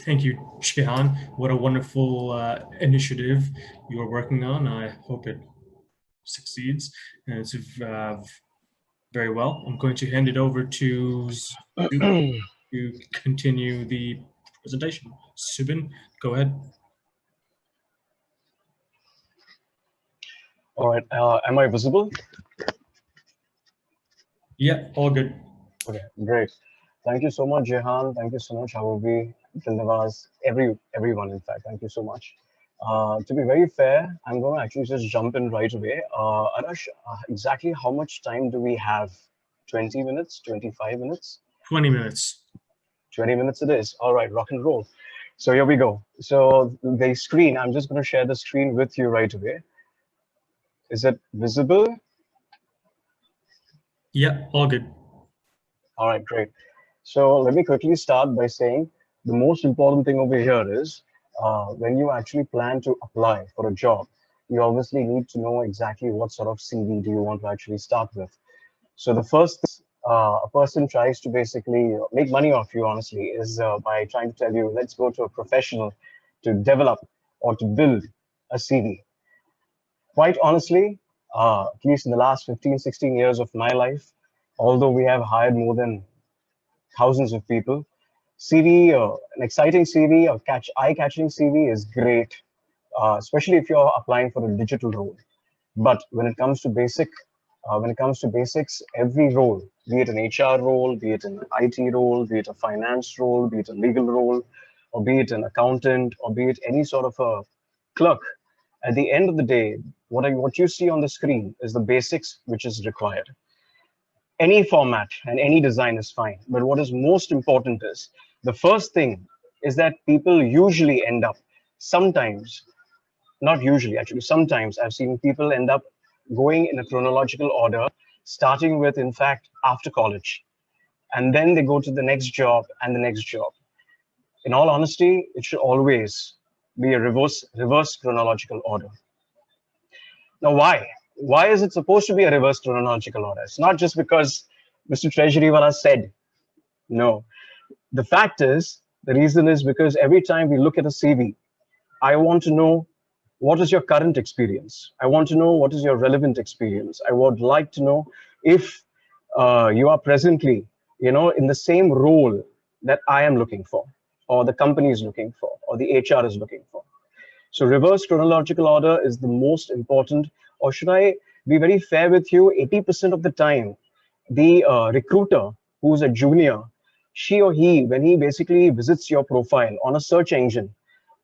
C: Thank you, Jehan. What a wonderful initiative you are working on. I hope it succeeds. And it's very well. I'm going to hand it over to Zubin to continue the presentation. Zubin, go ahead.
G: All right. Am I visible?
C: Yeah, all good.
G: Okay, great. Thank you so much, Jehan. Thank you so much, Havovi, Dilnawaz, everyone, in fact. Thank you so much. To be very fair, I'm going to actually just jump in right away. Arash, exactly how much time do we have? 20 minutes, 25 minutes?
C: 20 minutes.
G: 20 minutes it is. All right, rock and roll. So here we go. So the screen, I'm just going to share the screen with you right away. Is it visible?
C: Yeah, all good.
G: All right, great. So let me quickly start by saying the most important thing over here is when you actually plan to apply for a job, you obviously need to know exactly what sort of CV do you want to actually start with. So the first thing a person tries to basically make money off you, honestly, is by trying to tell you, let's go to a professional to develop or to build a CV. Quite honestly, at least in the last 15, 16 years of my life, although we have hired more than thousands of people, CV, an exciting CV, or eye-catching CV is great, especially if you're applying for a digital role. But when it comes to basics, every role, be it an HR role, be it an IT role, be it a finance role, be it a legal role, or be it an accountant, or be it any sort of a clerk, at the end of the day, what you see on the screen is the basics which is required. Any format and any design is fine. But what is most important is, the first thing is that people usually end up, sometimes, not usually, actually, sometimes I've seen people end up going in a chronological order, starting with, in fact, after college. And then they go to the next job and the next job. In all honesty, it should always be a reverse chronological order. Now, why? Why is it supposed to be a reverse chronological order? It's not just because Mr. Treasuryvala said. No. The fact is, the reason is because every time we look at a CV, I want to know what is your current experience. I want to know what is your relevant experience. I would like to know if you are presently, in the same role that I am looking for, or the company is looking for, or the HR is looking for. So reverse chronological order is the most important, or should I be very fair with you, 80% of the time, the recruiter who's a junior, she or he, when he basically visits your profile on a search engine,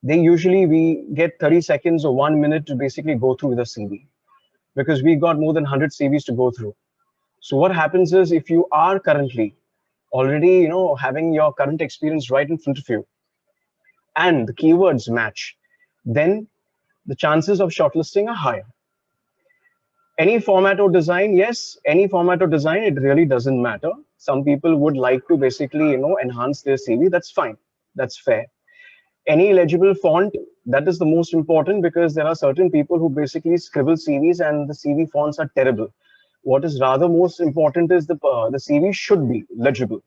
G: we get 30 seconds or 1 minute to basically go through the CV, because we got more than 100 CVs to go through. So what happens is, if you are currently already, having your current experience right in front of you, and the keywords match, then the chances of shortlisting are higher. Any format or design, yes, any format or design, it really doesn't matter. Some people would like to basically, enhance their CV. That's fine. That's fair. Any legible font, that is the most important, because there are certain people who basically scribble CVs and the CV fonts are terrible. What is rather most important is the CV should be legible.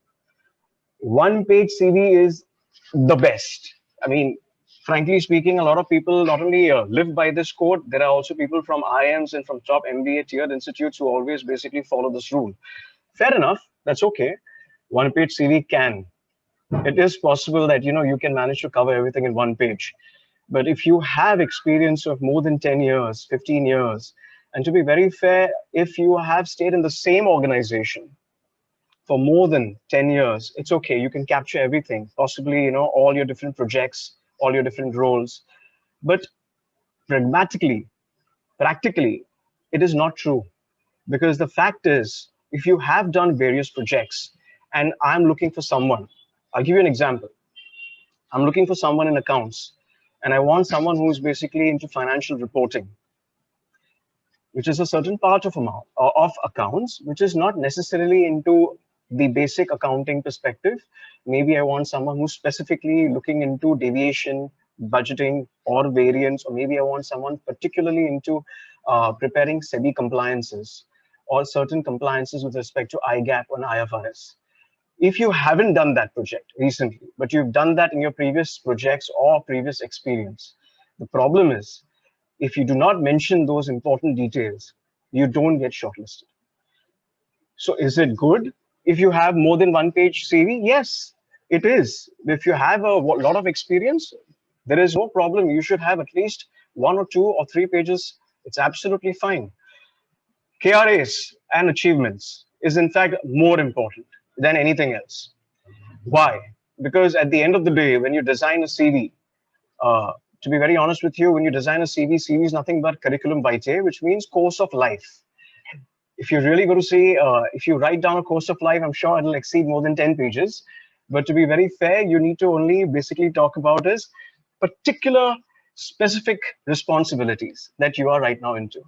G: One-page CV is the best. I mean, frankly speaking, a lot of people not only live by this code, there are also people from IIMs and from top MBA tiered institutes who always basically follow this rule. Fair enough, that's okay. One-page CV can. It is possible that you can manage to cover everything in one page. But if you have experience of more than 10 years, 15 years, and to be very fair, if you have stayed in the same organization for more than 10 years, it's okay. You can capture everything, possibly, all your different projects, all your different roles. But pragmatically, practically, it is not true. Because the fact is, if you have done various projects and I'm looking for someone, I'll give you an example. I'm looking for someone in accounts and I want someone who's basically into financial reporting, which is a certain part of accounts, which is not necessarily into the basic accounting perspective. Maybe I want someone who's specifically looking into deviation, budgeting, or variance, or maybe I want someone particularly into preparing SEBI compliances or certain compliances with respect to IGAP and IFRS. If you haven't done that project recently, but you've done that in your previous projects or previous experience, the problem is, if you do not mention those important details, you don't get shortlisted. So is it good if you have more than one-page CV? Yes, it is. If you have a lot of experience, there is no problem. You should have at least 1 or 2 or 3 pages. It's absolutely fine. KRAs and achievements is in fact more important than anything else. Why? Because at the end of the day, when you design a CV, to be very honest with you, when you design a CV, CV is nothing but curriculum vitae, which means course of life. If you're really going to say, if you write down a course of life, I'm sure it'll exceed more than 10 pages. But to be very fair, you need to only basically talk about is particular specific responsibilities that you are right now into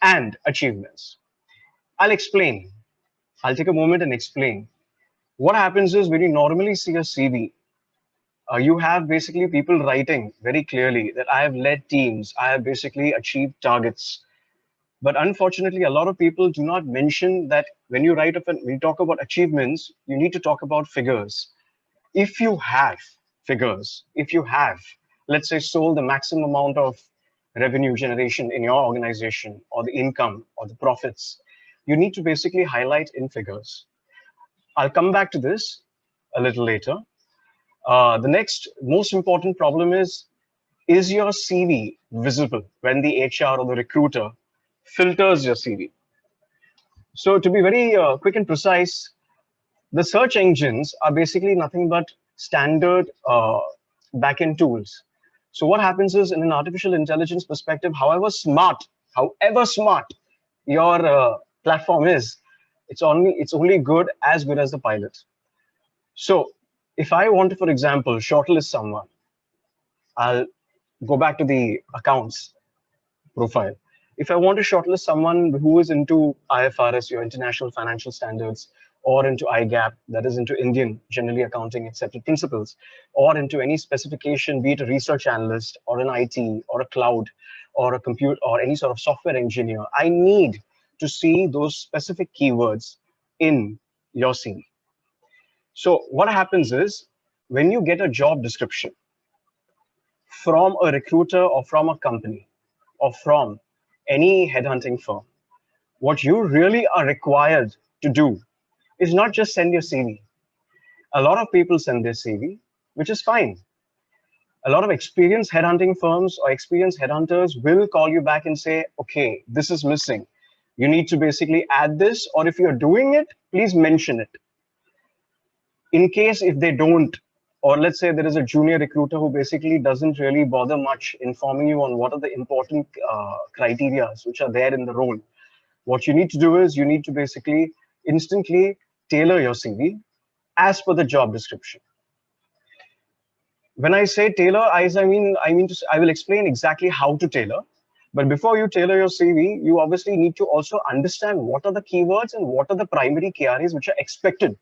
G: and achievements. I'll explain. I'll take a moment and explain. What happens is when you normally see a CV, you have basically people writing very clearly that I have led teams, I have basically achieved targets. But unfortunately, a lot of people do not mention that when you when you talk about achievements, you need to talk about figures. If you have figures, if you have, let's say, sold the maximum amount of revenue generation in your organization, or the income or the profits, you need to basically highlight in figures. I'll come back to this a little later. The next most important problem is your CV visible when the HR or the recruiter filters your CV? So to be very quick and precise, the search engines are basically nothing but standard backend tools. So what happens is, in an artificial intelligence perspective, however smart your platform is, it's only good as the pilot. So if I want to, for example, shortlist someone, I'll go back to the accounts profile. If I want to shortlist someone who is into IFRS, your international financial standards, or into IGAP, that is into Indian generally accounting accepted principles, or into any specification, be it a research analyst or an IT or a cloud or a compute or any sort of software engineer, I need to see those specific keywords in your CV. So what happens is, when you get a job description from a recruiter or from a company or from any headhunting firm, what you really are required to do is not just send your CV. A lot of people send their CV, which is fine. A lot of experienced headhunting firms or experienced headhunters will call you back and say, okay, this is missing. You need to basically add this, or if you're doing it, please mention it. In case if they don't, or let's say there is a junior recruiter who basically doesn't really bother much informing you on what are the important criteria which are there in the role, what you need to do is you need to basically instantly tailor your CV as per the job description. When I say tailor, I will explain exactly how to tailor. But before you tailor your CV, you obviously need to also understand what are the keywords and what are the primary KRAs which are expected.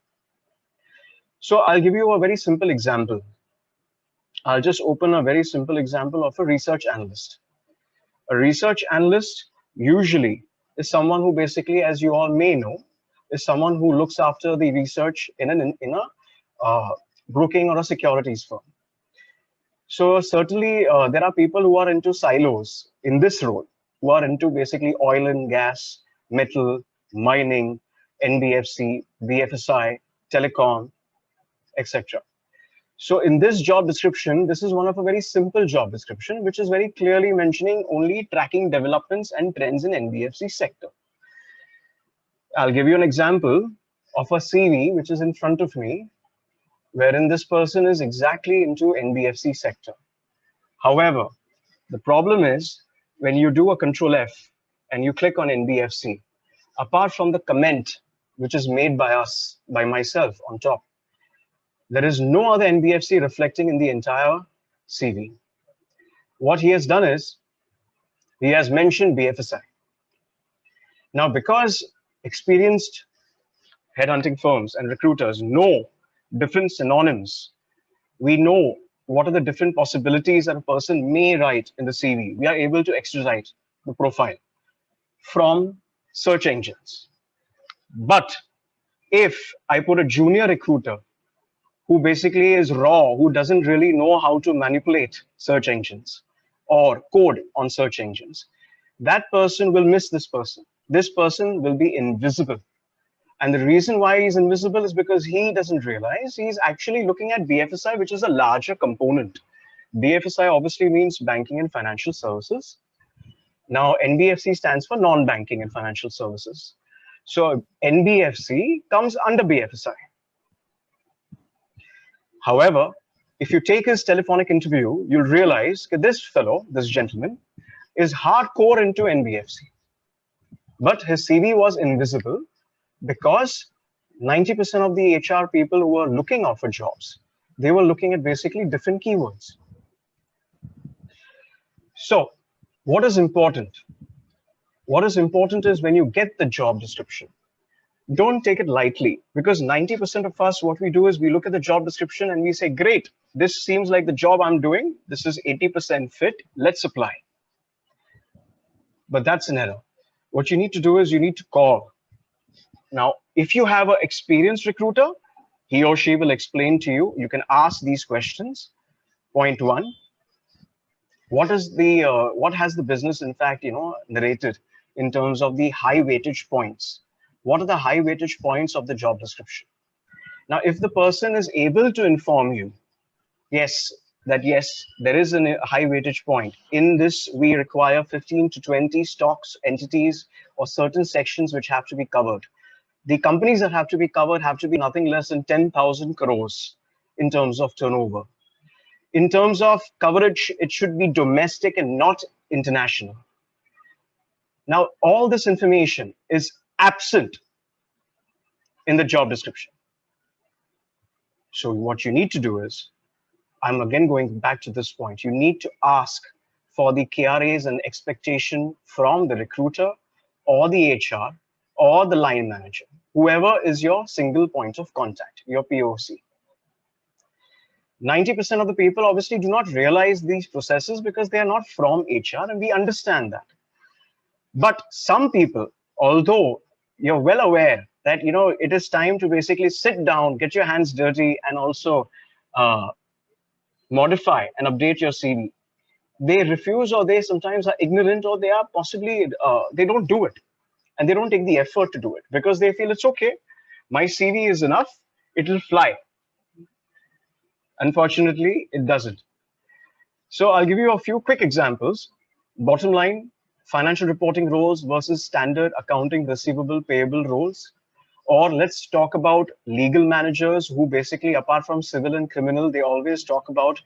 G: So I'll give you a very simple example. I'll just open a very simple example of a research analyst. A research analyst usually is someone who basically, as you all may know, is someone who looks after the research in a broking or a securities firm. So certainly there are people who are into silos in this role, who are into basically oil and gas, metal, mining, NBFC, BFSI, telecom, etc. So in this job description, this is one of a very simple job description, which is very clearly mentioning only tracking developments and trends in NBFC sector. I'll give you an example of a CV which is in front of me, wherein this person is exactly into NBFC sector. However, the problem is when you do a Control F and you click on NBFC, apart from the comment which is made by us, by myself on top, there is no other NBFC reflecting in the entire CV. What he has done is he has mentioned BFSI. Now, because experienced headhunting firms and recruiters know different synonyms, we know what are the different possibilities that a person may write in the CV. We are able to extradite the profile from search engines. But if I put a junior recruiter who basically is raw, who doesn't really know how to manipulate search engines or code on search engines, that person will miss this person. This person will be invisible. And the reason why he's invisible is because he doesn't realize he's actually looking at BFSI, which is a larger component. BFSI obviously means banking and financial services. Now, NBFC stands for non-banking and financial services. So NBFC comes under BFSI. However, if you take his telephonic interview, you'll realize that this fellow, this gentleman, is hardcore into NBFC. But his CV was invisible because 90% of the HR people who were looking out for jobs, they were looking at basically different keywords. So what is important? What is important is when you get the job description, don't take it lightly, because 90% of us, what we do is we look at the job description and we say, great, this seems like the job I'm doing. This is 80% fit. Let's apply. But that's an error. What you need to do is you need to call. Now, if you have an experienced recruiter, he or she will explain to you. You can ask these questions. Point one, what has the business, in fact, narrated in terms of the high weightage points? What are the high weightage points of the job description? Now, if the person is able to inform you, yes, there is a high weightage point. In this, we require 15 to 20 stocks, entities, or certain sections which have to be covered. The companies that have to be covered have to be nothing less than 10,000 crores in terms of turnover. In terms of coverage, it should be domestic and not international. Now, all this information is absent in the job description. So what you need to do is, I'm again going back to this point, you need to ask for the KRAs and expectation from the recruiter or the HR or the line manager, whoever is your single point of contact, your POC. 90% of the people obviously do not realize these processes because they are not from HR, and we understand that. But some people, although you're well aware that it is time to basically sit down, get your hands dirty, and also modify and update your CV, they refuse, or they sometimes are ignorant, or they are possibly they don't do it, and they don't take the effort to do it because they feel it's okay, my CV is enough, it will fly. Unfortunately, it doesn't. So I'll give you a few quick examples. Bottom line, financial reporting roles versus standard accounting receivable payable roles. Or let's talk about legal managers who basically, apart from civil and criminal, they always talk about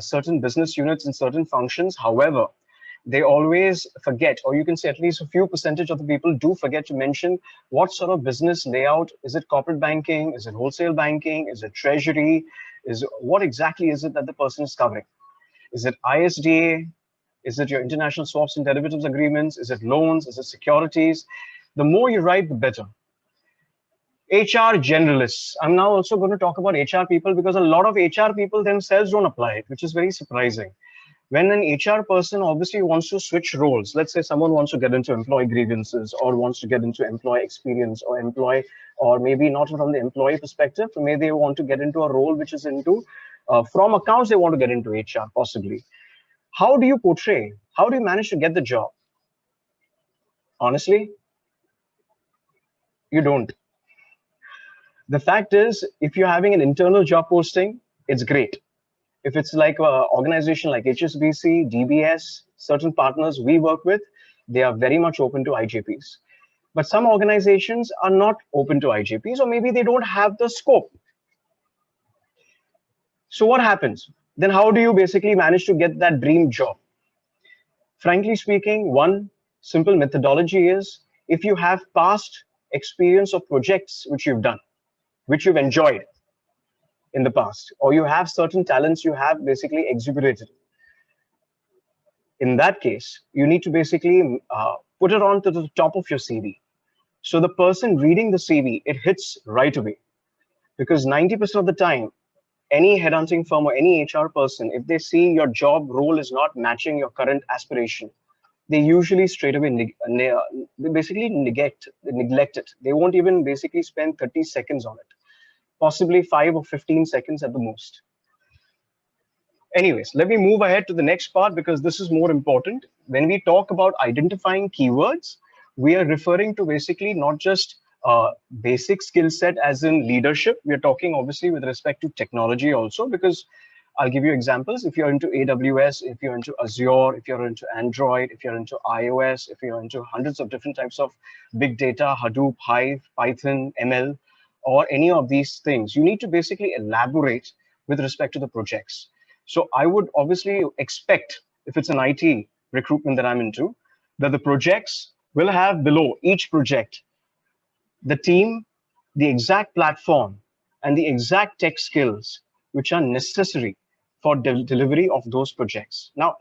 G: certain business units and certain functions. However, they always forget, or you can say at least a few percentage of the people do forget to mention what sort of business layout. Is it corporate banking? Is it wholesale banking? Is it treasury? What exactly is it that the person is covering? Is it ISDA? Is it your international swaps and derivatives agreements? Is it loans? Is it securities? The more you write, the better. HR generalists. I'm now also going to talk about HR people because a lot of HR people themselves don't apply it, which is very surprising. When an HR person obviously wants to switch roles, let's say someone wants to get into employee grievances or wants to get into employee experience or maybe not from the employee perspective, maybe they want to get into a role which is into, from accounts, they want to get into HR possibly. How do you portray? How do you manage to get the job? Honestly, you don't. The fact is, if you're having an internal job posting, it's great. If it's like an organization like HSBC, DBS, certain partners we work with, they are very much open to IJPs. But some organizations are not open to IJPs, or maybe they don't have the scope. So what happens? Then how do you basically manage to get that dream job? Frankly speaking, one simple methodology is if you have past experience of projects which you've done, which you've enjoyed in the past, or you have certain talents you have basically exhibited. In that case, you need to basically put it on to the top of your CV. So the person reading the CV, it hits right away. Because 90% of the time, any headhunting firm or any HR person, if they see your job role is not matching your current aspiration, they usually straight away basically neglect it. They won't even basically spend 30 seconds on it. Possibly 5 or 15 seconds at the most. Anyways, let me move ahead to the next part because this is more important. When we talk about identifying keywords, we are referring to basically not just basic skill set as in leadership. We are talking obviously with respect to technology also, because I'll give you examples. If you're into AWS, if you're into Azure, if you're into Android, if you're into iOS, if you're into hundreds of different types of big data, Hadoop, Hive, Python, ML, or any of these things, you need to basically elaborate with respect to the projects. So I would obviously expect, if it's an IT recruitment that I'm into, that the projects will have below each project, the team, the exact platform, and the exact tech skills which are necessary for delivery of those projects. Now,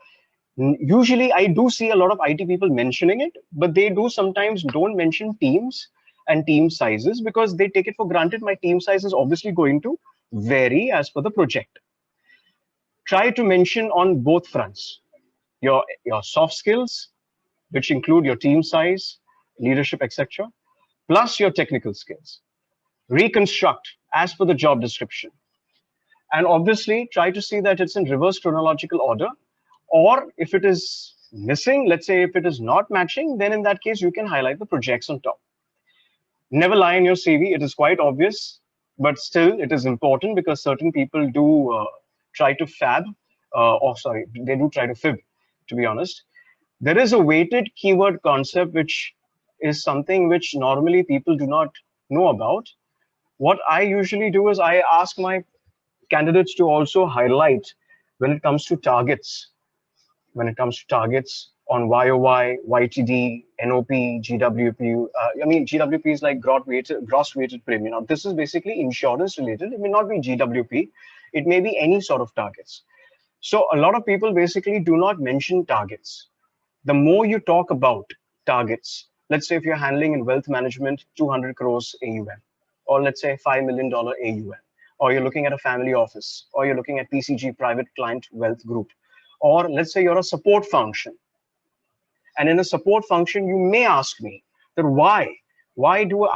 G: usually I do see a lot of IT people mentioning it, but they do sometimes don't mention teams and team sizes because they take it for granted. My team size is obviously going to vary as per the project. Try to mention on both fronts, your soft skills, which include your team size, leadership, etc., plus your technical skills. Reconstruct as per the job description. And obviously try to see that it's in reverse chronological order, or if it is missing, let's say if it is not matching, then in that case, you can highlight the projects on top. Never lie in your CV. It is quite obvious, but still it is important because certain people do try to they do try to fib, to be honest. There is a weighted keyword concept, which is something which normally people do not know about. What I usually do is I ask my candidates to also highlight when it comes to targets. When it comes to targets on YOY, YTD, NOP, GWP. GWP is like gross weighted premium. Now, this is basically insurance related. It may not be GWP. It may be any sort of targets. So a lot of people basically do not mention targets. The more you talk about targets, let's say if you're handling in wealth management, 200 crores AUM, or let's say $5 million AUM, or you're looking at a family office, or you're looking at PCG, private client wealth group, or let's say you're a support function. And in a support function, you may ask me that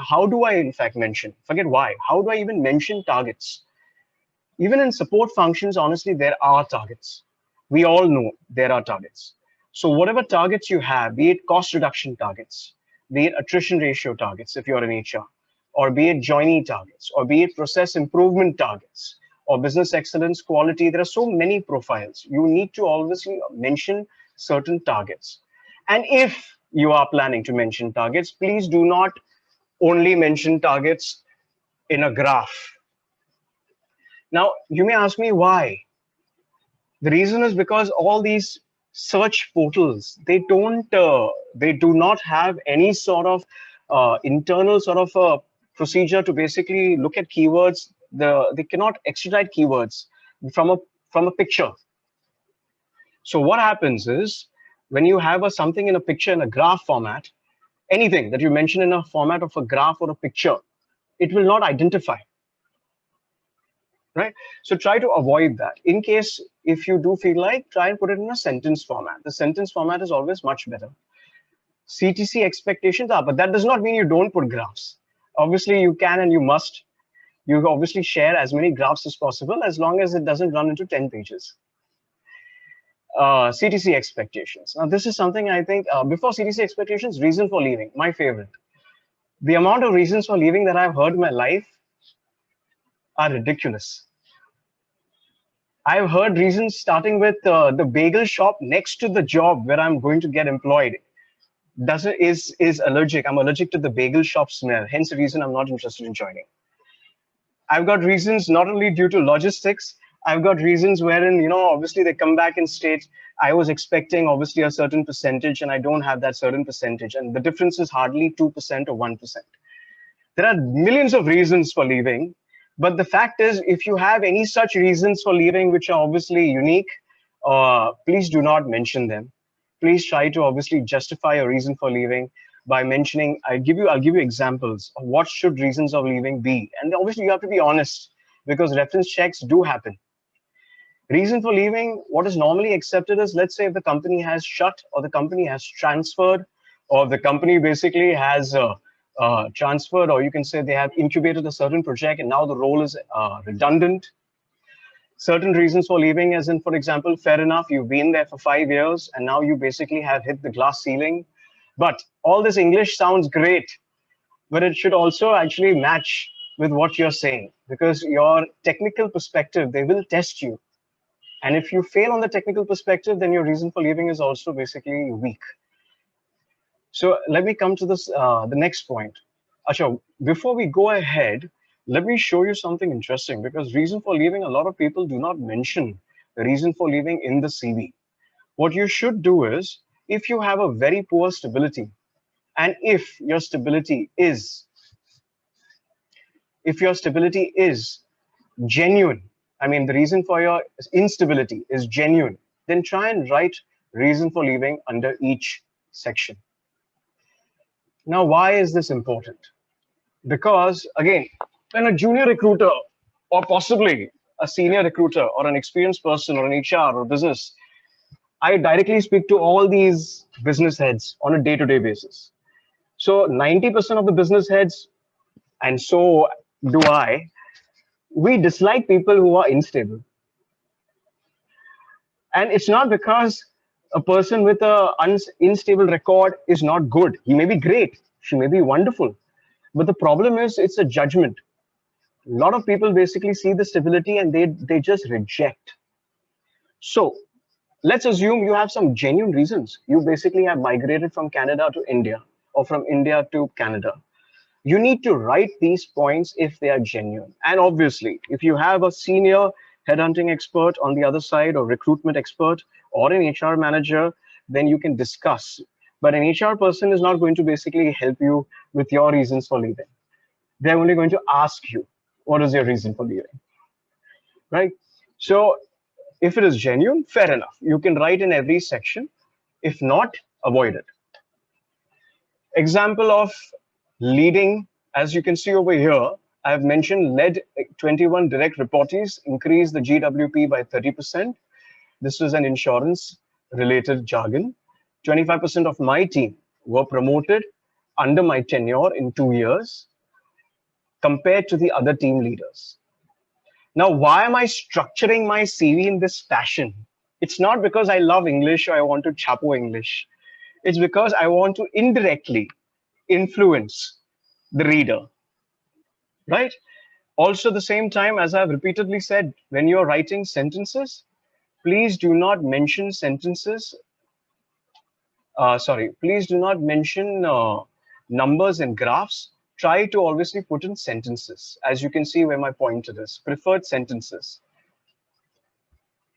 G: how do I in fact mention, forget why, how do I even mention targets? Even in support functions, honestly, there are targets. We all know there are targets. So whatever targets you have, be it cost reduction targets, be it attrition ratio targets if you're in HR, or be it joinee targets, or be it process improvement targets, or business excellence quality, there are so many profiles. You need to always mention certain targets. And if you are planning to mention targets, please do not only mention targets in a graph. Now, you may ask me why. The reason is because all these search portals, they do not have any sort of internal sort of a procedure to basically look at keywords. They cannot extradite keywords from a picture. So what happens is when you have something in a picture in a graph format, anything that you mention in a format of a graph or a picture, it will not identify. Right? So try to avoid that. In case if you do feel like, try and put it in a sentence format. The sentence format is always much better. CTC expectations are, but that does not mean you don't put graphs. Obviously, you can and you must. You obviously share as many graphs as possible as long as it doesn't run into 10 pages. CTC expectations. Now, this is something I think before CTC expectations, reason for leaving, my favorite. The amount of reasons for leaving that I've heard in my life are ridiculous. I've heard reasons starting with the bagel shop next to the job where I'm going to get employed is allergic. I'm allergic to the bagel shop smell. Hence the reason I'm not interested in joining. I've got reasons not only due to logistics. I've got reasons wherein, obviously they come back and state, I was expecting obviously a certain percentage and I don't have that certain percentage. And the difference is hardly 2% or 1%. There are millions of reasons for leaving. But the fact is, if you have any such reasons for leaving, which are obviously unique, please do not mention them. Please try to obviously justify a reason for leaving by mentioning, I'll give you examples of what should reasons of leaving be. And obviously you have to be honest because reference checks do happen. Reason for leaving, what is normally accepted is, let's say if the company has shut or the company has transferred or the company basically has transferred, or you can say they have incubated a certain project and now the role is redundant. Certain reasons for leaving, as in, for example, fair enough, you've been there for 5 years and now you basically have hit the glass ceiling. But all this English sounds great, but it should also actually match with what you're saying, because your technical perspective, they will test you. And if you fail on the technical perspective, then your reason for leaving is also basically weak. So let me come to this, the next point. Acha, before we go ahead, let me show you something interesting, because reason for leaving, a lot of people do not mention the reason for leaving in the CV. What you should do is, if you have a very poor stability, and if your stability is genuine, I mean, the reason for your instability is genuine, then try and write reason for leaving under each section. Now, why is this important? Because again, when a junior recruiter or possibly a senior recruiter or an experienced person or an HR or business, I directly speak to all these business heads on a day-to-day basis. So 90% of the business heads, and so do I, we dislike people who are unstable. And it's not because a person with an unstable record is not good. He may be great. She may be wonderful. But the problem is it's a judgment. A lot of people basically see the stability and they just reject. So let's assume you have some genuine reasons. You basically have migrated from Canada to India or from India to Canada. You need to write these points if they are genuine. And obviously, if you have a senior headhunting expert on the other side or recruitment expert or an HR manager, then you can discuss. But an HR person is not going to basically help you with your reasons for leaving. They're only going to ask you, what is your reason for leaving? Right? So if it is genuine, fair enough. You can write in every section. If not, avoid it. Example of leading, as you can see over here, I've mentioned led 21 direct reportees, increased the GWP by 30%. This was an insurance related jargon. 25% of my team were promoted under my tenure in 2 years compared to the other team leaders. Now, why am I structuring my CV in this fashion? It's not because I love English or I want to chapo English. It's because I want to indirectly influence the reader, right? Also, at the same time, as I've repeatedly said, when you're writing sentences, please do not mention sentences. Please do not mention numbers and graphs. Try to obviously put in sentences. As you can see where my pointer is, preferred sentences.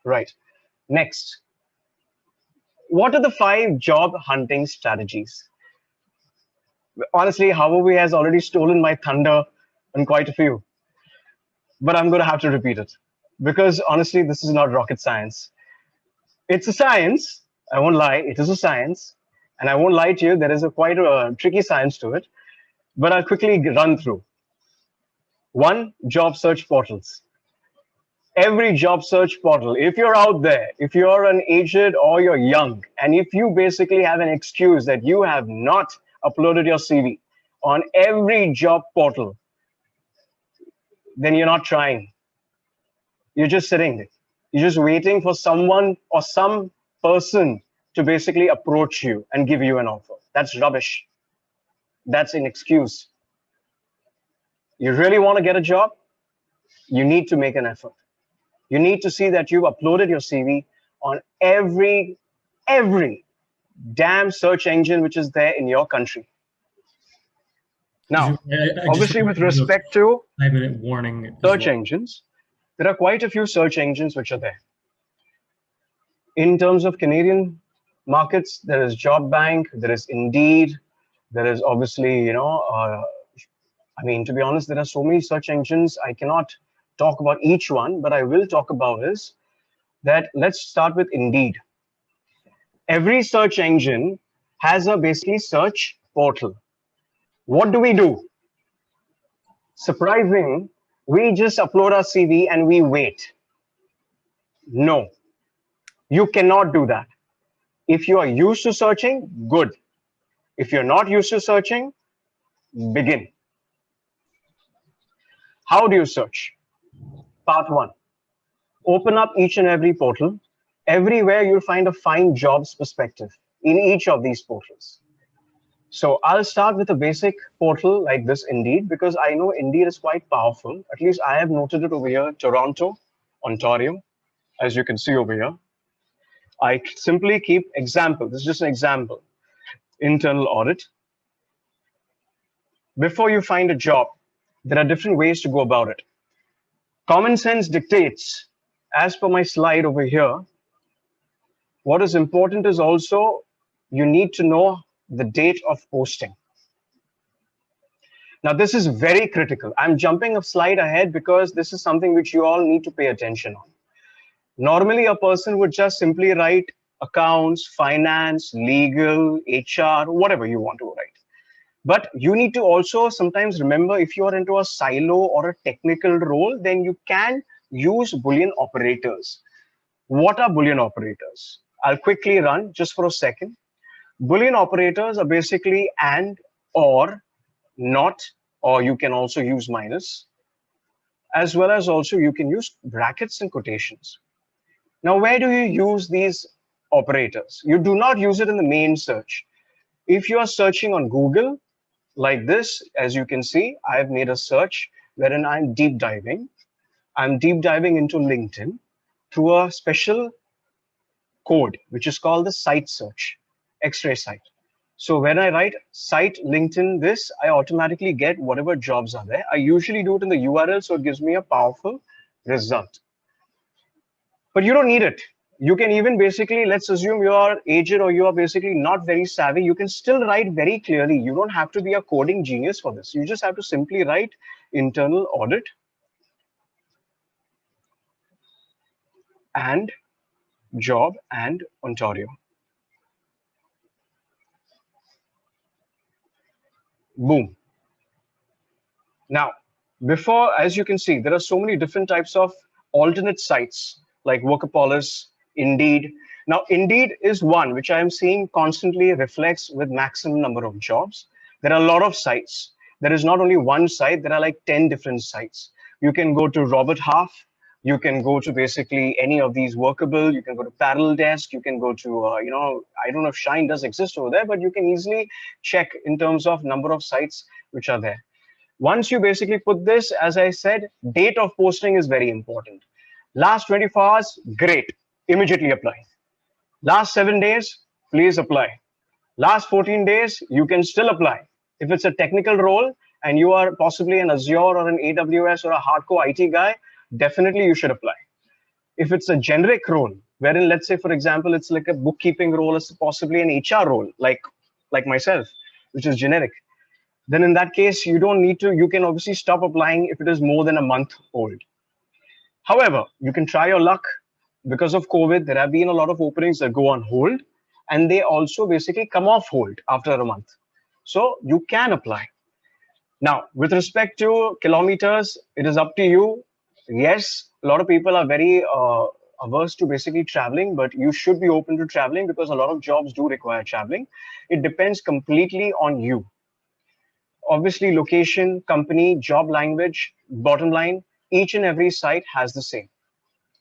G: Right. Next. What are the 5 job hunting strategies? Honestly, Havovi has already stolen my thunder on quite a few. But I'm going to have to repeat it. Because honestly, this is not rocket science. It's a science. I won't lie, it is a science. And I won't lie to you, there is quite a tricky science to it. But I'll quickly run through. One, job search portals. Every job search portal, if you're out there, if you're an aged or you're young, and if you basically have an excuse that you have not uploaded your CV on every job portal, then you're not trying. You're just sitting there. You're just waiting for someone or some person to basically approach you and give you an offer. That's rubbish. That's an excuse. You really want to get a job? You need to make an effort. You need to see that you've uploaded your CV on every damn search engine which is there in your country. Now, obviously, with respect to
C: 5-minute warning
G: search engines, there are quite a few search engines which are there. In terms of Canadian markets, there is Job Bank, there is Indeed, there is obviously, I mean, to be honest, there are so many search engines. I cannot talk about each one, but I will talk about is that let's start with Indeed. Every search engine has a basically search portal. What do? Surprising, we just upload our CV and we wait. No, you cannot do that. If you are used to searching, good. If you're not used to searching, begin. How do you search? Part one, open up each and every portal. Everywhere you'll find a find jobs perspective in each of these portals. So I'll start with a basic portal like this, Indeed, because I know Indeed is quite powerful. At least I have noted it over here, Toronto, Ontario, as you can see over here. I simply keep example. This is just an example. Internal audit. Before you find a job, there are different ways to go about it. Common sense dictates, as per my slide over here, what is important is also you need to know the date of posting. Now, this is very critical. I'm jumping a slide ahead because this is something which you all need to pay attention on. Normally, a person would just simply write accounts, finance, legal, HR, whatever you want to write. But you need to also sometimes remember if you are into a silo or a technical role, then you can use Boolean operators. What are Boolean operators? I'll quickly run just for a second. Boolean operators are basically and, or, not, or you can also use minus, as well as also you can use brackets and quotations. Now, where do you use these operators? You do not use it in the main search. If you are searching on Google, like this, as you can see, I've made a search wherein I'm deep diving. I'm deep diving into LinkedIn through a special code, which is called the site search, X-ray site. So when I write site LinkedIn this, I automatically get whatever jobs are there. I usually do it in the URL, so it gives me a powerful result. But you don't need it. You can even basically, let's assume you are aged or you are basically not very savvy. You can still write very clearly. You don't have to be a coding genius for this. You just have to simply write internal audit and job and Ontario. Boom. Now, before, as you can see, there are so many different types of alternate sites like Workopolis, Indeed. Now, Indeed is one which I am seeing constantly reflects with maximum number of jobs. There are a lot of sites. There is not only one site, there are like 10 different sites. You can go to Robert Half. You can go to basically any of these Workable. You can go to Parallel Desk. You can go to, I don't know if Shine does exist over there, but you can easily check in terms of number of sites which are there. Once you basically put this, as I said, date of posting is very important. Last 24 hours, great, immediately apply. Last 7 days, please apply. Last 14 days, you can still apply. If it's a technical role and you are possibly an Azure or an AWS or a hardcore IT guy, definitely you should apply. If it's a generic role, wherein let's say, for example, it's like a bookkeeping role, it's possibly an HR role, like myself, which is generic, then in that case, you don't need to, you can obviously stop applying if it is more than a month old. However, you can try your luck. Because of COVID, there have been a lot of openings that go on hold. and they also basically come off hold after a month. So you can apply. Now, with respect to kilometers, it is up to you. Yes, a lot of people are very averse to basically traveling, but you should be open to traveling because a lot of jobs do require traveling. It depends completely on you. Obviously, location, company, job language, bottom line, each and every site has the same.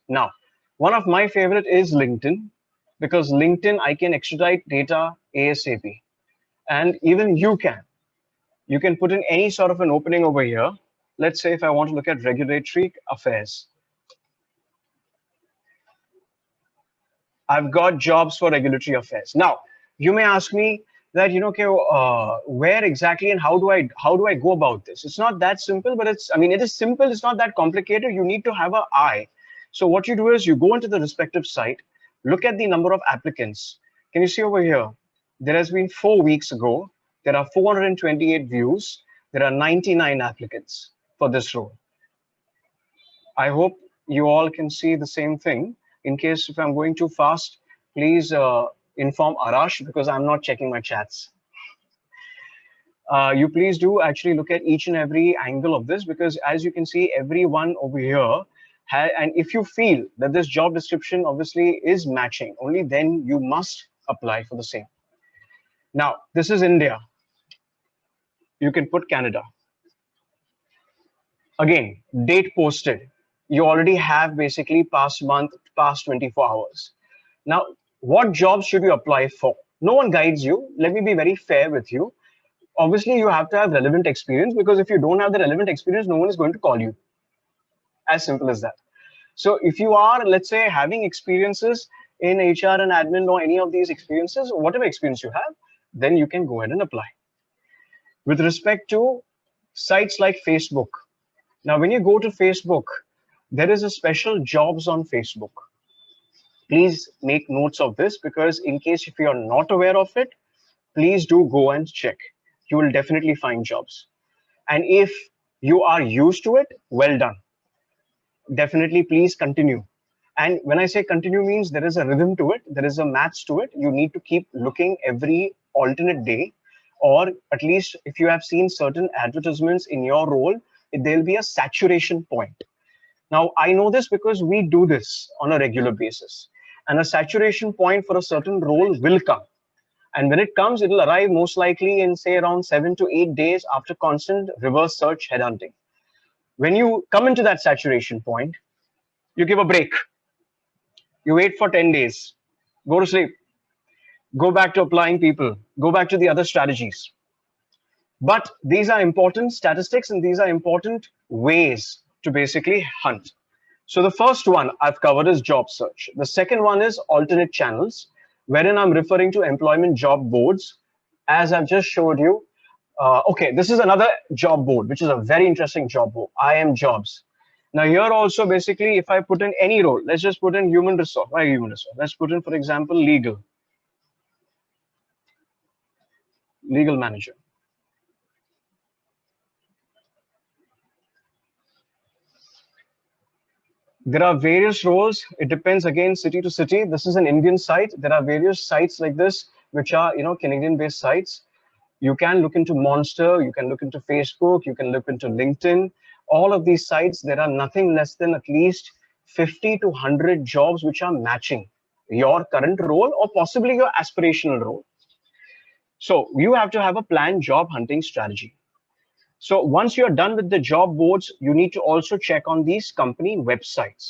G: Now, one of my favorite is LinkedIn, because LinkedIn, I can extradite data ASAP. And even you can. You can put in any sort of an opening over here. Let's say if I want to look at regulatory affairs. I've got jobs for regulatory affairs. Now, you may ask me that, okay, where exactly and how do I go about this? It's not that simple, but it is simple. It's not that complicated. You need to have an eye. So what you do is you go into the respective site, look at the number of applicants. Can you see over here? There has been 4 weeks ago. There are 428 views. There are 99 applicants for this role. I hope you all can see the same thing. In case if I'm going too fast, please inform Arash because I'm not checking my chats. You please do actually look at each and every angle of this, because as you can see, everyone over here, and if you feel that this job description obviously is matching, only then you must apply for the same. Now, this is India. You can put Canada. Again, date posted. You already have basically past month, past 24 hours. Now, what jobs should you apply for? No one guides you. Let me be very fair with you. Obviously, you have to have relevant experience, because if you don't have the relevant experience, no one is going to call you. As simple as that. So if you are, let's say, having experiences in HR and admin or any of these experiences, whatever experience you have, then you can go ahead and apply. With respect to sites like Facebook. Now, when you go to Facebook, there is a special jobs on Facebook. Please make notes of this, because in case if you are not aware of it, please do go and check. You will definitely find jobs. And if you are used to it, well done. Definitely, please continue. And when I say continue means there is a rhythm to it, there is a match to it. You need to keep looking every alternate day, or at least if you have seen certain advertisements in your role, there'll be a saturation point. Now, I know this because we do this on a regular basis, and a saturation point for a certain role will come. And when it comes, it will arrive most likely in, say, around 7 to 8 days after constant reverse search headhunting. When you come into that saturation point, you give a break. You wait for 10 days, go to sleep, go back to applying people, go back to the other strategies. But these are important statistics, and these are important ways to basically hunt. So the first one I've covered is job search. The second one is alternate channels, wherein I'm referring to employment job boards. As I've just showed you, okay, this is another job board, which is a very interesting job board, IM Jobs. Now here also, basically, if I put in any role, let's just put in human resource. Why human resource? Let's put in, for example, legal manager. There are various roles. It depends, again, city to city. This is an Indian site. There are various sites like this, which are, Canadian-based sites. You can look into Monster. You can look into Facebook. You can look into LinkedIn. All of these sites, there are nothing less than at least 50 to 100 jobs which are matching your current role or possibly your aspirational role. So you have to have a planned job hunting strategy. So once you're done with the job boards, you need to also check on these company websites.